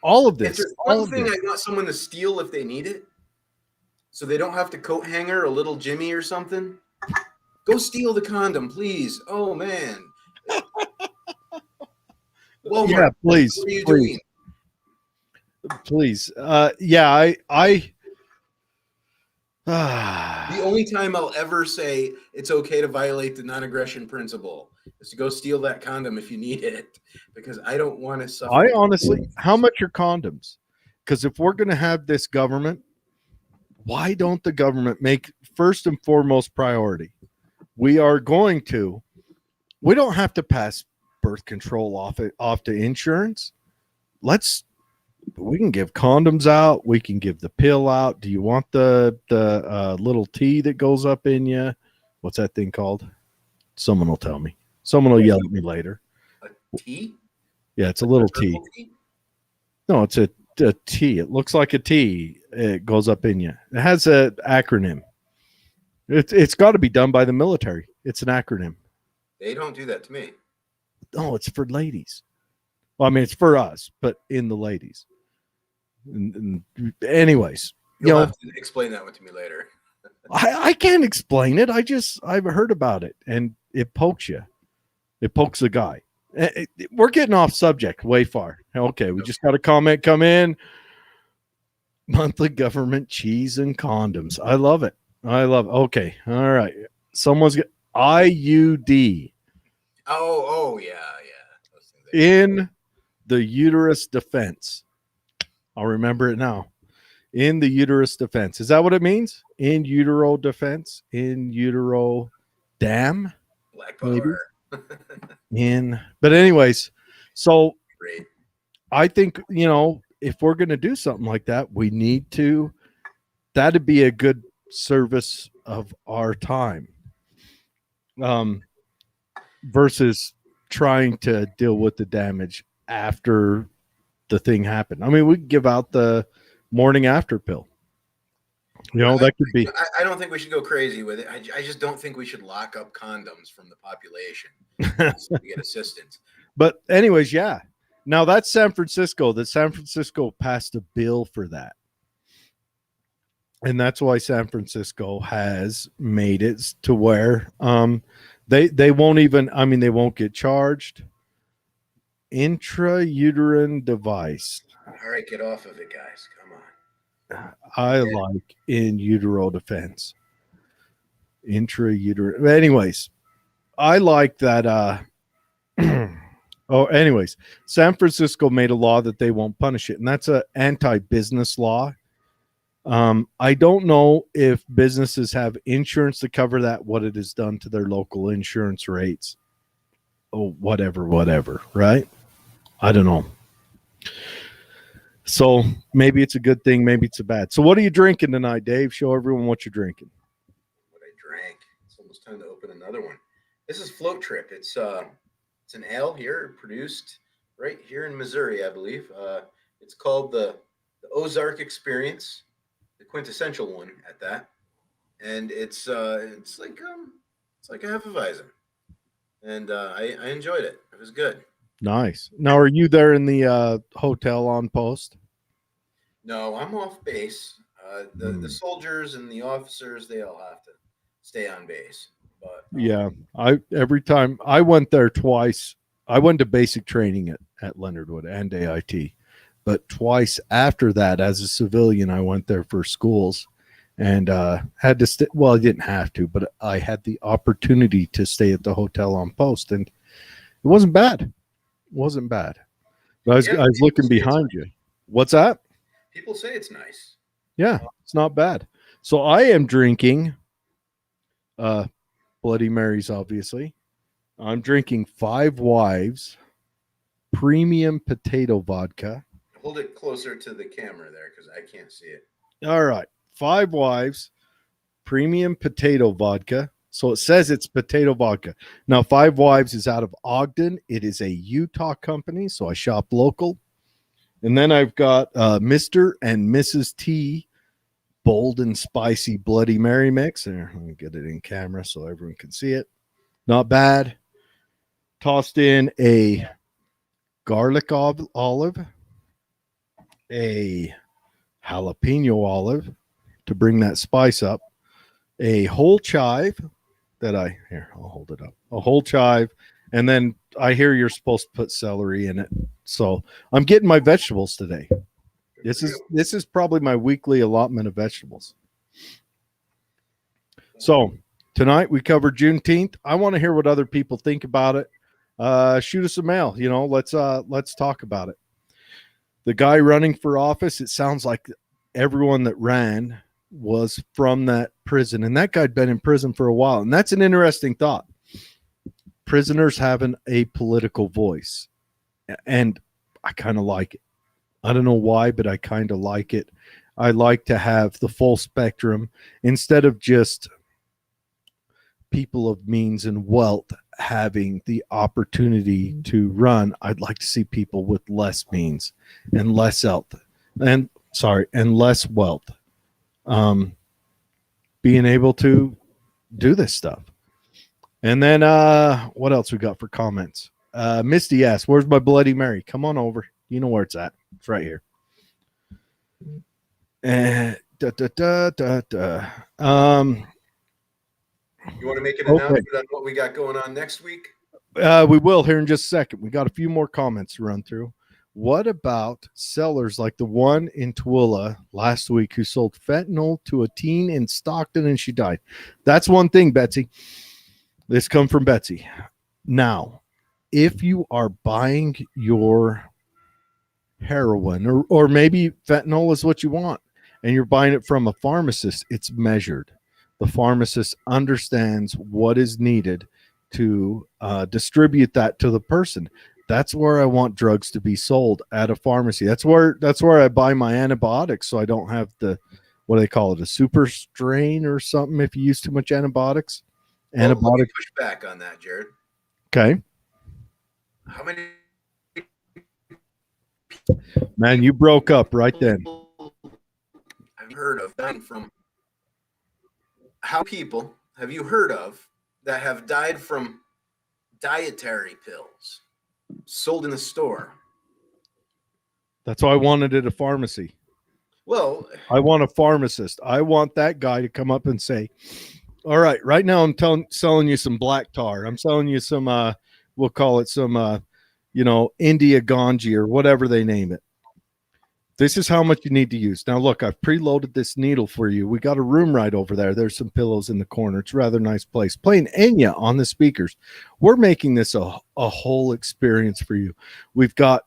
all of this. If there's one thing I want someone to steal if they need it, so they don't have to coat hanger a little Jimmy or something, go steal the condom, please. Oh man. Walmart, yeah, please. What are you doing? Please. The only time I'll ever say it's okay to violate the non-aggression principle is to go steal that condom if you need it, because I don't want to suffer. I honestly, how much are condoms? Because if we're going to have this government, why don't the government make first and foremost priority? We don't have to pass birth control off to insurance. We can give condoms out. We can give the pill out. Do you want the little tea that goes up in you? What's that thing called? Someone will tell me. Someone will yell at me later. A tea? Yeah, it's a little tea. No, it's a tea. It looks like a tea. It goes up in you. It has an acronym. It's got to be done by the military. It's an acronym. They don't do that to me. Oh, it's for ladies. Well, I mean, it's for us, but in the ladies. And anyways, You'll have to explain that one to me later. I can't explain it. I've heard about it, and it pokes you. It pokes the guy. We're getting off subject way far. Okay, we just got a comment come in. Monthly government cheese and condoms. I love it. Okay, all right. Someone's got IUD. Oh yeah. In the uterus defense. I'll remember it now. In the uterus defense. Is that what it means? In utero defense? In utero dam? Black power. But anyways, so Great. I think, if we're going to do something like that, we need to, that'd be a good service of our time. Versus trying to deal with the damage after the thing happened. I mean, we could give out the morning after pill. That could be. I don't think we should go crazy with it. I just don't think we should lock up condoms from the population to get assistance. But anyways, yeah. Now that's San Francisco. San Francisco passed a bill for that. And that's why San Francisco has made it to where they won't even, they won't get charged. Intrauterine device. All right, get off of it, guys. Come on. I like in utero defense. Intrauterine. Anyways, I like that. Anyways, San Francisco made a law that they won't punish it, and that's an anti-business law. I don't know if businesses have insurance to cover that, what it has done to their local insurance rates. Oh, whatever, right? I don't know. So maybe it's a good thing, maybe it's a bad. So what are you drinking tonight, Dave? Show everyone what you're drinking. What I drank. It's almost time to open another one. This is Float Trip. It's an ale here produced right here in Missouri, I believe. It's called the Ozark Experience, the quintessential one at that. And it's like a Hefeweizen. And I enjoyed it. It was good. Nice. Now, are you there in the hotel on post? No, I'm off base. The soldiers and the officers, they all have to stay on base. But yeah, every time I went there twice, I went to basic training at Leonard Wood and AIT, but twice after that, as a civilian, I went there for schools and had to stay. Well, I didn't have to, but I had the opportunity to stay at the hotel on post, and it wasn't bad. It wasn't bad. But I was looking behind you. What's that? People say it's nice. Yeah, it's not bad. So I am drinking Bloody Marys, obviously. I'm drinking Five Wives premium potato vodka. Hold it closer to the camera there because I can't see it. All right. Five Wives premium potato vodka. So it says it's potato vodka. Now, Five Wives is out of Ogden. It is a Utah company, so I shop local. And then I've got Mr. and Mrs. T bold and spicy Bloody Mary mix. There, let me get it in camera so everyone can see it. Not bad. Tossed in a garlic olive, a jalapeno olive to bring that spice up, a whole chive I'll hold it up, a whole chive, and then I hear you're supposed to put celery in it. So I'm getting my vegetables today. This is probably my weekly allotment of vegetables. So tonight we covered Juneteenth. I want to hear what other people think about it. Shoot us a mail. Let's talk about it. The guy running for office, it sounds like everyone that ran was from that prison, and that guy'd been in prison for a while. And that's an interesting thought. Prisoners having a political voice, and I kind of like it. I don't know why, but I kind of like it. I like to have the full spectrum instead of just people of means and wealth having the opportunity to run. I'd like to see people with less means and less health and less wealth being able to do this stuff. And then what else we got for comments? Misty asks, where's my Bloody Mary? Come on over. You know where it's at. It's right here. You want to make an announcement on what we got going on next week? We will here in just a second. We got a few more comments to run through. What about sellers like the one in Tooele last week who sold fentanyl to a teen in Stockton and she died? That's one thing, Betsy. This come from Betsy. Now, if you are buying your heroin or maybe fentanyl is what you want and you're buying it from a pharmacist, it's measured. The pharmacist understands what is needed to distribute that to the person. That's where I want drugs to be sold, at a pharmacy. That's where I buy my antibiotics, so I don't have what do they call it, a super strain or something if you use too much antibiotics. Let me push back on that, Jared. Okay. How many? Man, you broke up right then. I've heard of dying from. How people have you heard of that have died from dietary pills sold in the store? That's why I wanted it at a pharmacy. Well, I want a pharmacist. I want that guy to come up and say, all right now I'm selling you some black tar. I'm selling you some, we'll call it some, India Ganji or whatever they name it. This is how much you need to use. Now, look, I've preloaded this needle for you. We got a room right over there. There's some pillows in the corner. It's a rather nice place. Playing Enya on the speakers. We're making this a whole experience for you. We've got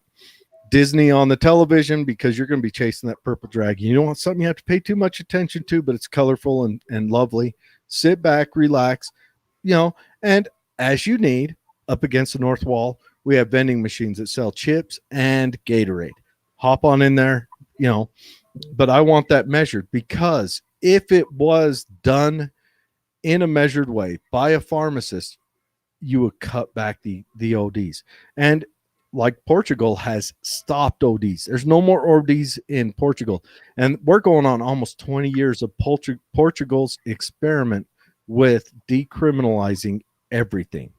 Disney on the television because you're going to be chasing that purple dragon. You don't want something you have to pay too much attention to, but it's colorful and lovely. Sit back, relax, and as you need, up against the north wall, we have vending machines that sell chips and Gatorade. Hop on in there, but I want that measured, because if it was done in a measured way by a pharmacist, you would cut back the ODs. And like Portugal has stopped ODs. There's no more ODs in Portugal. And we're going on almost 20 years of Portugal's experiment with decriminalizing everything.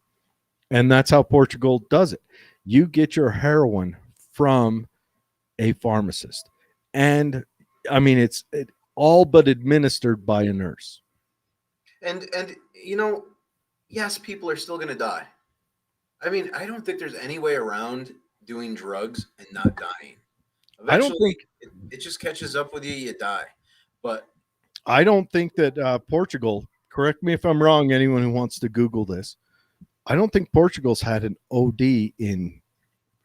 And that's how Portugal does it. You get your heroin from a pharmacist. And I mean, it's all but administered by a nurse. And yes, people are still going to die. I mean, I don't think there's any way around doing drugs and not dying. Eventually, I don't think it just catches up with you. You die. But I don't think that Portugal, correct me if I'm wrong, anyone who wants to Google this, I don't think Portugal's had an OD in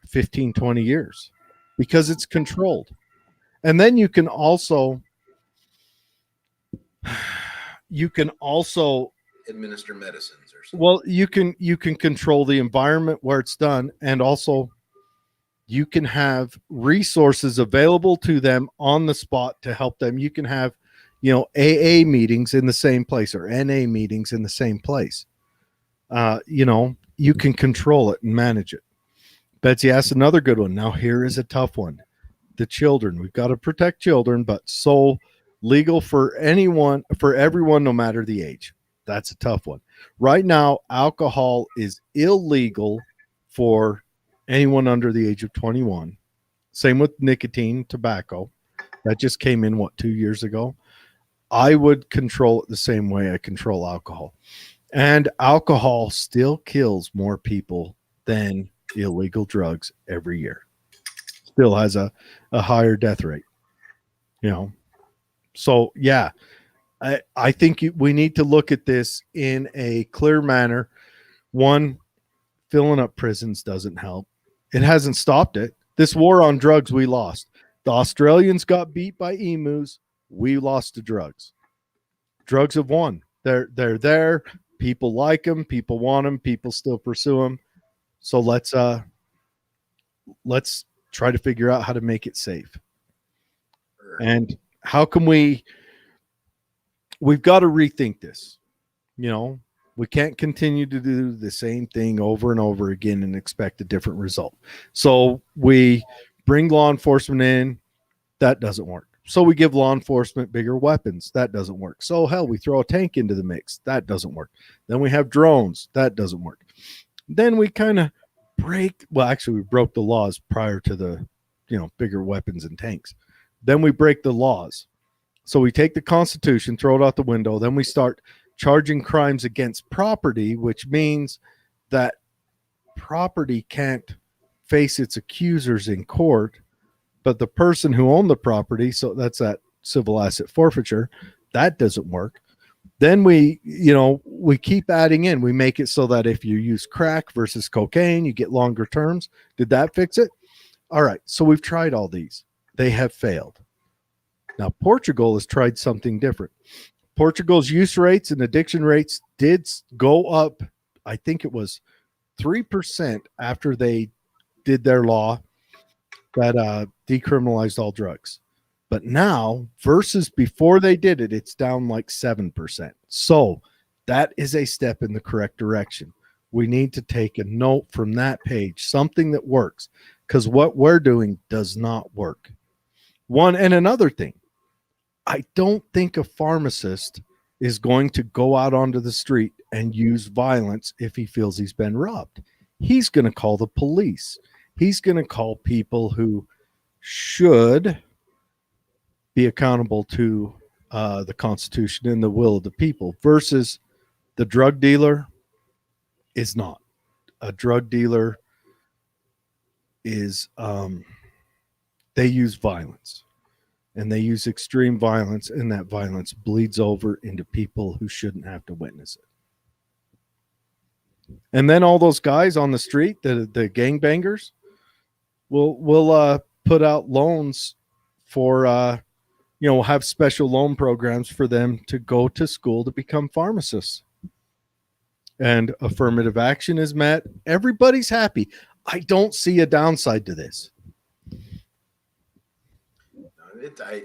15, 20 years because it's controlled. And then you can also administer medicines or something. Well, you can control the environment where it's done, and also you can have resources available to them on the spot to help them. You can have, AA meetings in the same place or NA meetings in the same place. You can control it and manage it. Betsy asked another good one. Now here is a tough one. The children. We've got to protect children, but so legal for everyone, no matter the age. That's a tough one. Right now, alcohol is illegal for anyone under the age of 21. Same with nicotine, tobacco. That just came in, 2 years ago? I would control it the same way I control alcohol. And alcohol still kills more people than illegal drugs every year. Still has a higher death rate. So, yeah. I think we need to look at this in a clear manner. One, filling up prisons doesn't help. It hasn't stopped it. This war on drugs, we lost. The Australians got beat by emus. We lost to drugs. Drugs have won. They're there. People like them. People want them. People still pursue them. So let's try to figure out how to make it safe. And how can we've got to rethink this. We can't continue to do the same thing over and over again and expect a different result. So we bring law enforcement in. That doesn't work. So we give law enforcement bigger weapons. That doesn't work. So hell, we throw a tank into the mix. That doesn't work. Then we have drones. That doesn't work. Then we kind of we broke the laws prior to the, bigger weapons and tanks. Then we break the laws. So we take the Constitution, throw it out the window. Then we start charging crimes against property, which means that property can't face its accusers in court, but the person who owned the property, so that's that civil asset forfeiture, that doesn't work. Then we keep adding in. We make it so that if you use crack versus cocaine, you get longer terms. Did that fix it? All right. So we've tried all these. They have failed. Now, Portugal has tried something different. Portugal's use rates and addiction rates did go up. I think it was 3% after they did their law that decriminalized all drugs. But now, versus before they did it, it's down like 7%. So that is a step in the correct direction. We need to take a note from that page, something that works, because what we're doing does not work. One, and another thing, I don't think a pharmacist is going to go out onto the street and use violence if he feels he's been robbed. He's going to call the police. He's going to call people who should be accountable to the Constitution and the will of the people, versus the drug dealer is not. A drug dealer is they use violence, and they use extreme violence, and that violence bleeds over into people who shouldn't have to witness it. And then all those guys on the street, the gangbangers, will put out loans for have special loan programs for them to go to school to become pharmacists. And affirmative action is met. Everybody's happy. I don't see a downside to this. I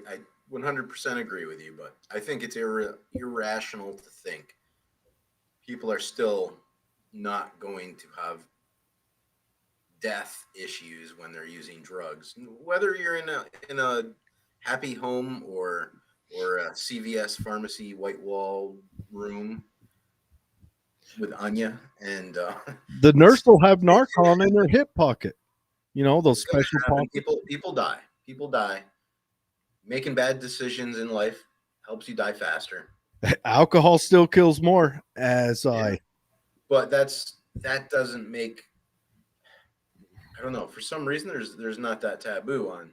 100% agree with you, but I think it's irrational to think people are still not going to have death issues when they're using drugs. Whether you're in a happy home or a CVS pharmacy white wall room with Anya and the nurse will have Narcan in her hip pocket. Those special pockets. People die. Making bad decisions in life helps you die faster. Alcohol still kills more, but that doesn't make, I don't know, for some reason there's not that taboo on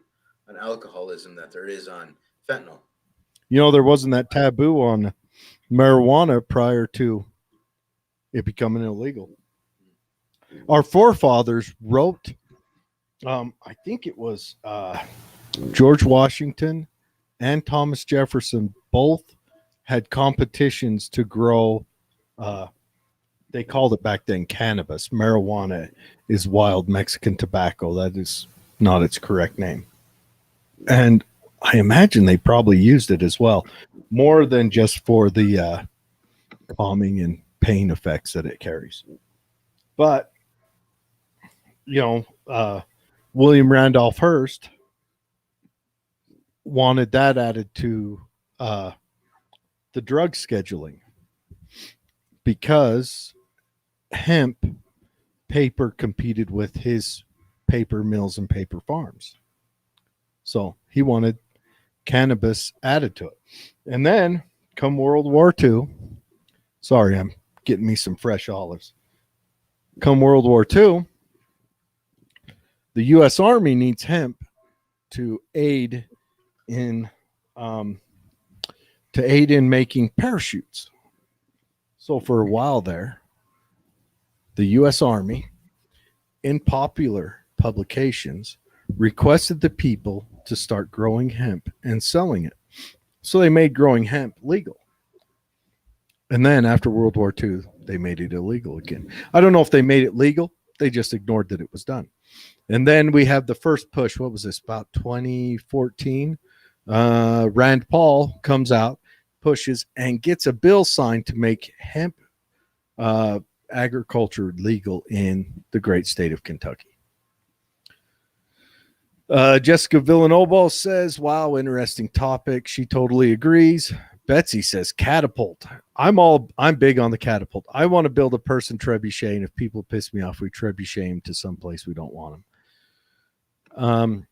alcoholism that there is on fentanyl. There wasn't that taboo on marijuana prior to it becoming illegal. Our forefathers wrote, I think it was George Washington and Thomas Jefferson both had competitions to grow. They called it back then cannabis. Marijuana is wild Mexican tobacco. That is not its correct name. And I imagine they probably used it as well, more than just for the calming and pain effects that it carries. But, William Randolph Hearst wanted that added to the drug scheduling because hemp paper competed with his paper mills and paper farms. So he wanted cannabis added to it. And then come World War II, sorry, I'm getting me some fresh olives. Come World War II, the U.S. Army needs hemp to aid in making parachutes. So for a while there, the U.S. Army, in popular publications, requested the people to start growing hemp and selling it. So they made growing hemp legal. And then after World War II, they made it illegal again. I don't know if they made it legal. They just ignored that it was done. And then we have the first push. What was this? About 2014. Rand Paul comes out, pushes, and gets a bill signed to make hemp agriculture legal in the great state of Kentucky. Jessica Villanova says, wow, interesting topic. She totally agrees. Betsy says catapult. I'm big on the catapult. I want to build a person trebuchet, and if people piss me off, we trebuchet them to someplace we don't want them.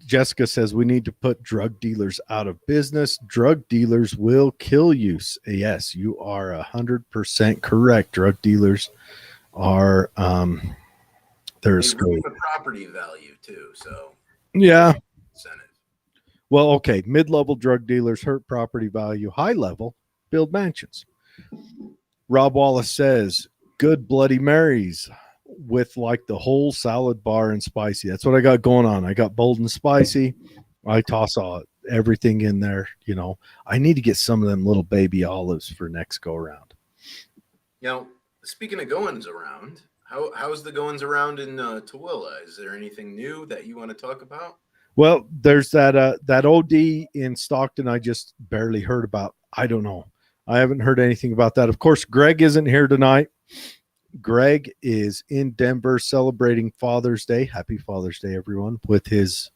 Jessica says we need to put drug dealers out of business. Drug dealers will kill you. Yes, you are 100% correct. Drug dealers are they're screwed. The property value too. So yeah. Incentive. Well, okay. Mid-level drug dealers hurt property value. High level build mansions. Rob Wallace says good Bloody Marys with like the whole salad bar and spicy. That's what I got going on. I got bold and spicy. I toss everything in there. I need to get some of them little baby olives for next go around. Speaking of goings around, how's the goings around in Tooele? Is there anything new that you want to talk about? Well, there's that OD in Stockton I just barely heard about. I don't know. I haven't heard anything about that. Of course, Greg isn't here tonight. Greg is in Denver celebrating Father's Day. Happy Father's Day, everyone, with his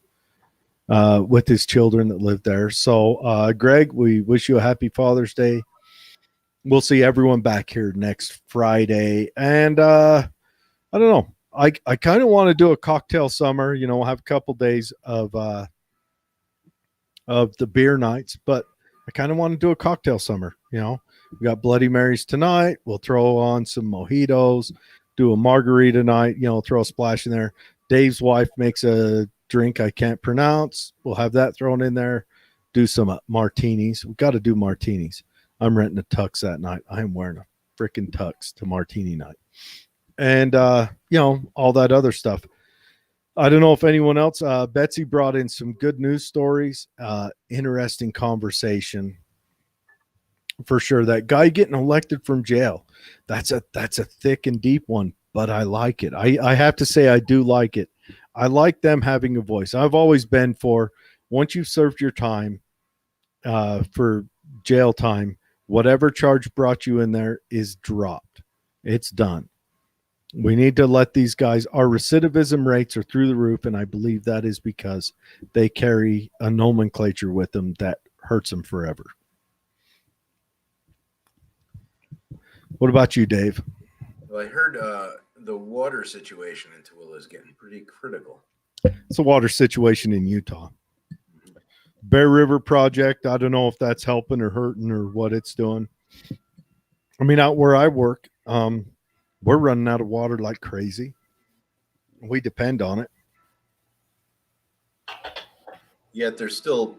children that live there. So, Greg, we wish you a happy Father's Day. We'll see everyone back here next Friday. And I don't know. I kind of want to do a cocktail summer, have a couple days of the beer nights, but I kind of want to do a cocktail summer. We got Bloody Marys tonight. We'll throw on some mojitos, do a margarita night, throw a splash in there. Dave's wife makes a drink I can't pronounce. We'll have that thrown in there. Do some martinis. We've got to do martinis. I'm renting a tux that night. I'm wearing a freaking tux to martini night. And, all that other stuff. I don't know if anyone else, Betsy brought in some good news stories, interesting conversation for sure. That guy getting elected from jail, that's a thick and deep one, but I like it. I have to say, I do like it. I like them having a voice. I've always been for, once you've served your time for jail time, whatever charge brought you in there is dropped. It's done. We need to let these guys, our recidivism rates are through the roof, and I believe that is because they carry a nomenclature with them that hurts them forever. What about you, Dave? Well, I heard the water situation in Tooele is getting pretty critical. It's a water situation in Utah. Bear River Project, I don't know if that's helping or hurting or what it's doing. I mean, out where I work, we're running out of water like crazy. We depend on it. Yet they're still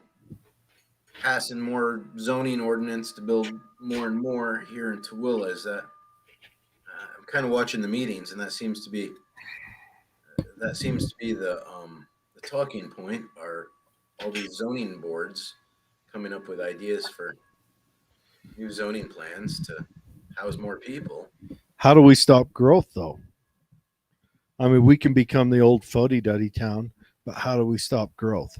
passing more zoning ordinance to build more and more here in Tooele. Is that I'm kind of watching the meetings, and that seems to be the talking point. Are all these zoning boards coming up with ideas for new zoning plans to house more people? How do we stop growth, though? I mean, we can become the old fuddy-duddy town, but how do we stop growth?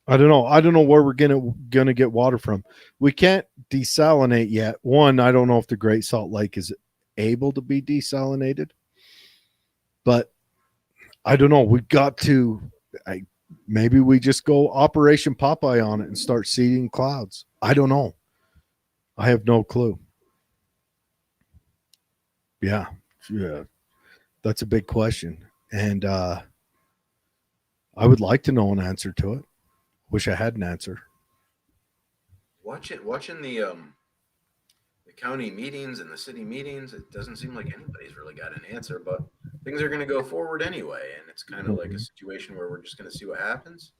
I don't know. I don't know where we're gonna get water from. We can't desalinate yet. One, I don't know if the Great Salt Lake is able to be desalinated, but I don't know. We've got to. Maybe we just go Operation Popeye on it and start seeding clouds. I don't know. I have no clue. Yeah, that's a big question, and I would like to know an answer to it. Wish I had an answer. Watching the county meetings and the city meetings, it doesn't seem like anybody's really got an answer. But things are going to go forward anyway, and it's kind of like a situation where we're just going to see what happens.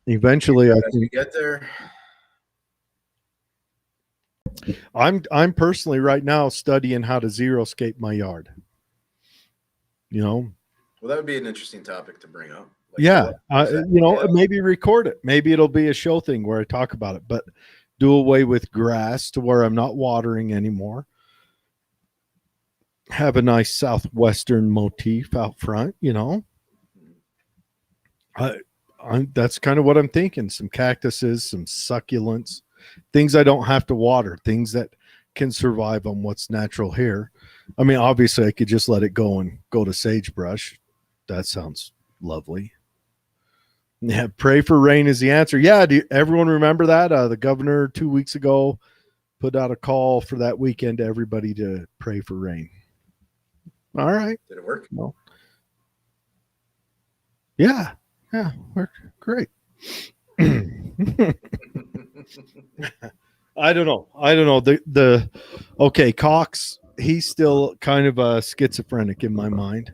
Eventually, I as think we get there. I'm personally right now studying how to xeriscape my yard. Well, that would be an interesting topic to bring up. Maybe record it. Maybe it'll be a show thing where I talk about it, but do away with grass to where I'm not watering anymore. Have a nice southwestern motif out front, that's kind of what I'm thinking. Some cactuses, some succulents, things I don't have to water, things that can survive on what's natural here. I mean, obviously I could just let it go and go to sagebrush. That sounds lovely. Yeah, pray for rain is the answer. Yeah, everyone remember that? The governor 2 weeks ago put out a call for that weekend to everybody to pray for rain. All right. Did it work? No. Yeah, worked great. I don't know. Okay, Cox, he's still kind of a schizophrenic in my mind.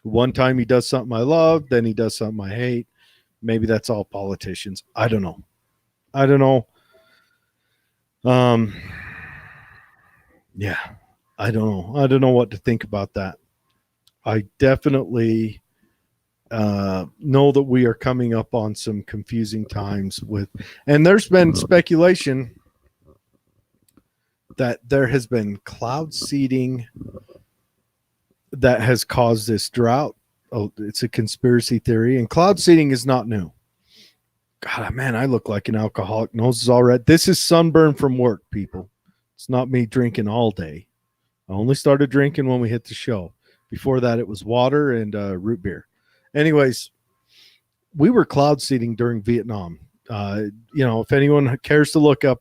One time he does something I love, then he does something I hate. Maybe that's all politicians. I don't know. Yeah, I don't know. I don't know what to think about that. I definitely know that we are coming up on some confusing times and there's been speculation that there has been cloud seeding that has caused this drought. Oh, it's a conspiracy theory, and cloud seeding is not new. God, man, I look like an alcoholic. Nose is all red. This is sunburn from work, people. It's not me drinking all day. I only started drinking when we hit the show. Before that, it was water and root beer. Anyways, we were cloud seeding during Vietnam. If anyone cares to look up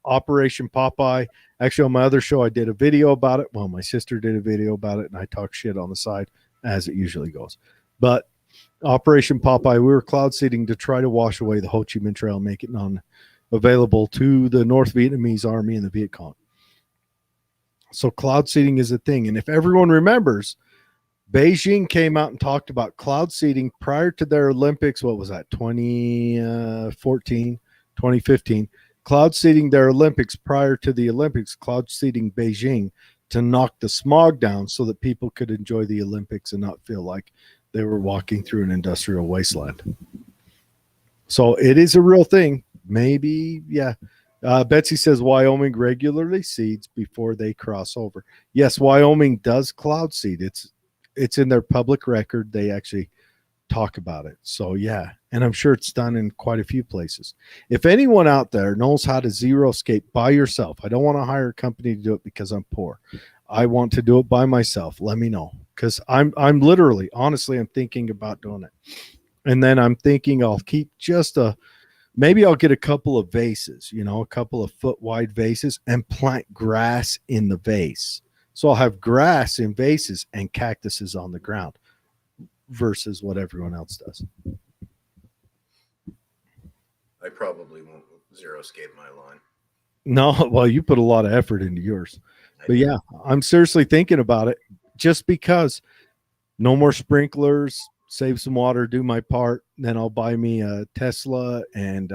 Operation Popeye. Actually, on my other show, I did a video about it. Well, my sister did a video about it, and I talk shit on the side, as it usually goes. But Operation Popeye, we were cloud seeding to try to wash away the Ho Chi Minh Trail, make it non-available to the North Vietnamese Army and the Viet Cong. So cloud seeding is a thing. And if everyone remembers, Beijing came out and talked about cloud seeding prior to their Olympics. What was that? 2014, 2015. Cloud seeding their Olympics prior to the Olympics, cloud seeding Beijing to knock the smog down so that people could enjoy the Olympics and not feel like they were walking through an industrial wasteland. So it is a real thing. Maybe, yeah. Betsy says Wyoming regularly seeds before they cross over. Yes, Wyoming does cloud seed. It's in their public record. They actually talk about it. So yeah, and I'm sure it's done in quite a few places. If anyone out there knows how to zero-scape by yourself, I don't want to hire a company to do it because I'm poor. I want to do it by myself. Let me know, because I'm literally, honestly, I'm thinking about doing it. And then I'm thinking I'll keep maybe I'll get a couple of vases, a couple of foot wide vases, and plant grass in the vase. So I'll have grass in vases and cactuses on the ground versus what everyone else does. I probably won't zero-scape my lawn. No, well, you put a lot of effort into yours. But yeah, I'm seriously thinking about it just because no more sprinklers, save some water, do my part. Then I'll buy me a Tesla and,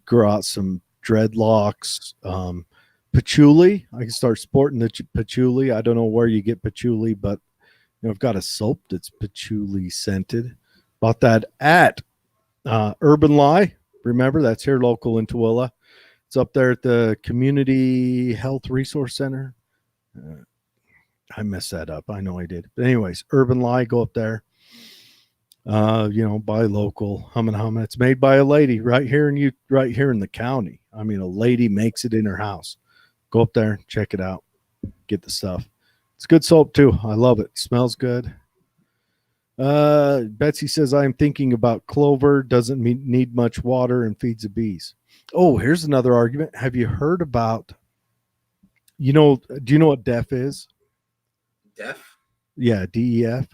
grow out some dreadlocks. Patchouli, I can start sporting the patchouli. I don't know where you get patchouli, but I've got a soap that's patchouli scented. Bought that at Urban Lie. Remember, that's here local in Tooele. It's up there at the Community Health Resource Center. I messed that up. I know I did. But anyways, Urban Lie, go up there. Buy local. Hummin'. It's made by a lady right here in the county. I mean, a lady makes it in her house. Go up there, check it out, get the stuff. It's good soap too. I love it. Smells good. Betsy says, I'm thinking about clover. Doesn't need much water and feeds the bees. Oh, here's another argument. Have you heard about, do you know what DEF is? DEF? Yeah, DEF.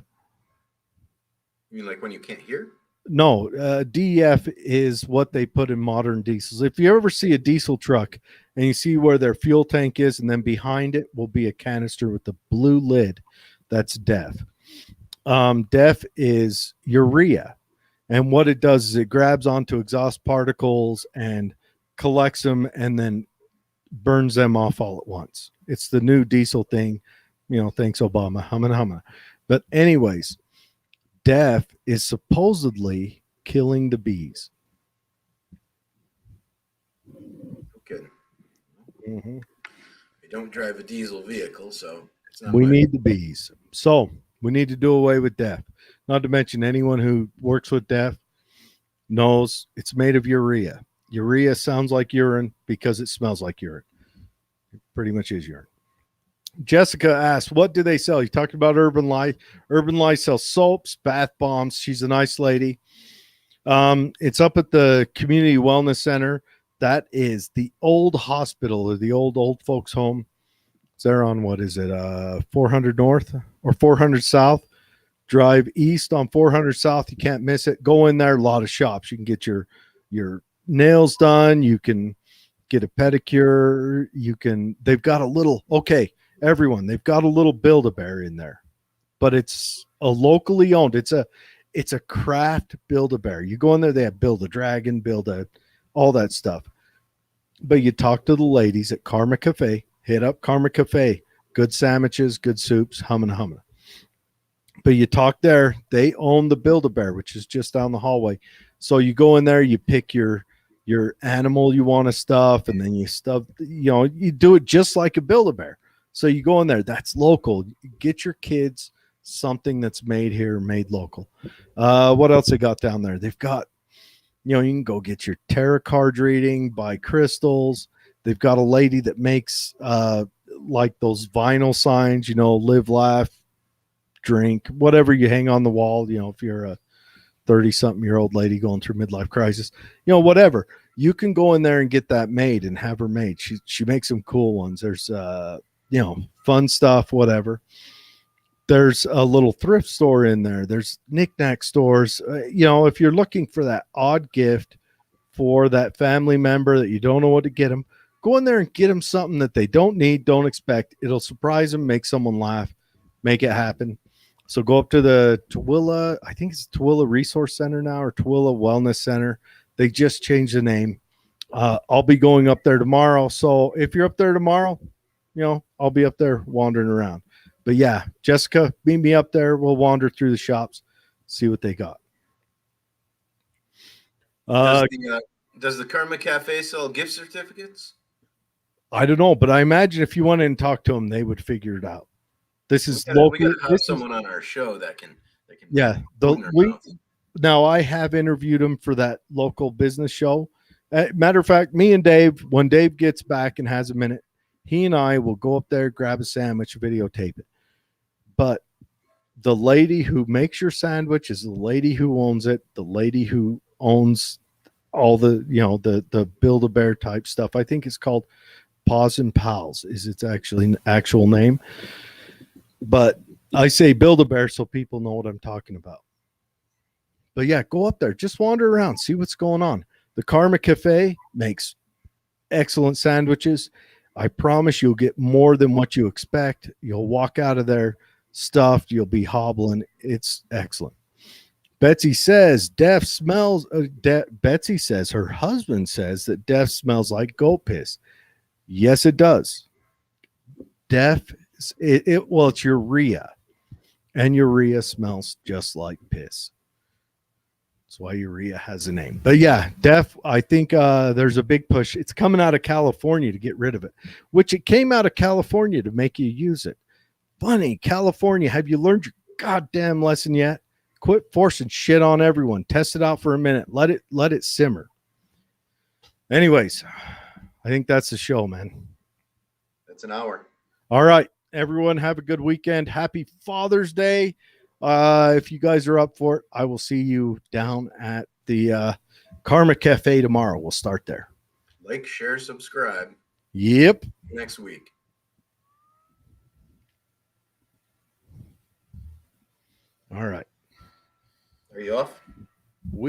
You mean like when you can't hear? No, DEF is what they put in modern diesels. If you ever see a diesel truck and you see where their fuel tank is, and then behind it will be a canister with the blue lid, that's DEF. DEF is urea. And what it does is it grabs onto exhaust particles and collects them and then burns them off all at once. It's the new diesel thing. Thanks, Obama. Hummin'. But anyways, DEF is supposedly killing the bees. Okay. Mm-hmm. We don't drive a diesel vehicle, so it's not. We need the bees. So we need to do away with DEF. Not to mention anyone who works with DEF knows it's made of urea. Urea sounds like urine because it smells like urine. It pretty much is urine. Jessica asked, what do they sell? You talked about Urban Lie. Urban Lie sells soaps, bath bombs. She's a nice lady. It's up at the Community Wellness Center. That is the old hospital or the old folks home. It's there on, 400 North or 400 South. Drive east on 400 South. You can't miss it. Go in there. A lot of shops. You can get your nails done. You can get a pedicure. They've got a little, everyone, they've got a little Build-A-Bear in there, but it's a locally owned. It's a craft Build-A-Bear. You go in there, they have Build-A-Dragon, all that stuff. But you talk to the ladies at Karma Cafe, hit up Karma Cafe, good sandwiches, good soups, hummin'. But you talk there, they own the Build-A-Bear, which is just down the hallway. So you go in there, you pick your animal you want to stuff, and then you stuff, you do it just like a Build-A-Bear. So you go in there, that's local. Get your kids something that's made here, made local. What else they got down there? They've got, you can go get your tarot card reading, buy crystals. They've got a lady that makes like those vinyl signs, live, laugh, drink, whatever you hang on the wall, if you're a 30-something-year-old lady going through midlife crisis, whatever. You can go in there and get that made and have her made. She makes some cool ones. There's fun stuff, whatever. There's a little thrift store in there. There's knickknack stores. If you're looking for that odd gift for that family member that you don't know what to get them, go in there and get them something that they don't need, don't expect. It'll surprise them, make someone laugh, make it happen. So go up to the Tooele, I think it's Tooele Resource Center now, or Tooele Wellness Center. They just changed the name. I'll be going up there tomorrow. So if you're up there tomorrow, I'll be up there wandering around. But yeah, Jessica, meet me up there. We'll wander through the shops, see what they got. Does the Karma Cafe sell gift certificates? I don't know, but I imagine if you went in and talked to them, they would figure it out. This is local. We got to have someone on our show that can. Yeah, now I have interviewed him for that local business show. Matter of fact, me and Dave, when Dave gets back and has a minute, he and I will go up there, grab a sandwich, videotape it. But the lady who makes your sandwich is the lady who owns it, the lady who owns all the, the Build-A-Bear type stuff. I think it's called Paws and Pals is its actual name. But I say Build-A-Bear so people know what I'm talking about. But yeah, go up there. Just wander around. See what's going on. The Karma Cafe makes excellent sandwiches. I promise you'll get more than what you expect. You'll walk out of there stuffed. You'll be hobbling. It's excellent. Betsy says Def smells. Betsy says her husband says that Def smells like goat piss. Yes, it does. Def, it's urea, and urea smells just like piss. That's why urea has a name. But yeah, Def, I think there's a big push. It's coming out of California to get rid of it, which it came out of California to make you use it. Funny, California, have you learned your goddamn lesson yet? Quit forcing shit on everyone. Test it out for a minute. Let it simmer. Anyways, I think that's the show, man. That's an hour. All right, everyone, have a good weekend. Happy Father's Day. If you guys are up for it, I will see you down at the Karma Cafe tomorrow. We'll start there. Like, share, subscribe. Yep. Next week. All right. Are you off?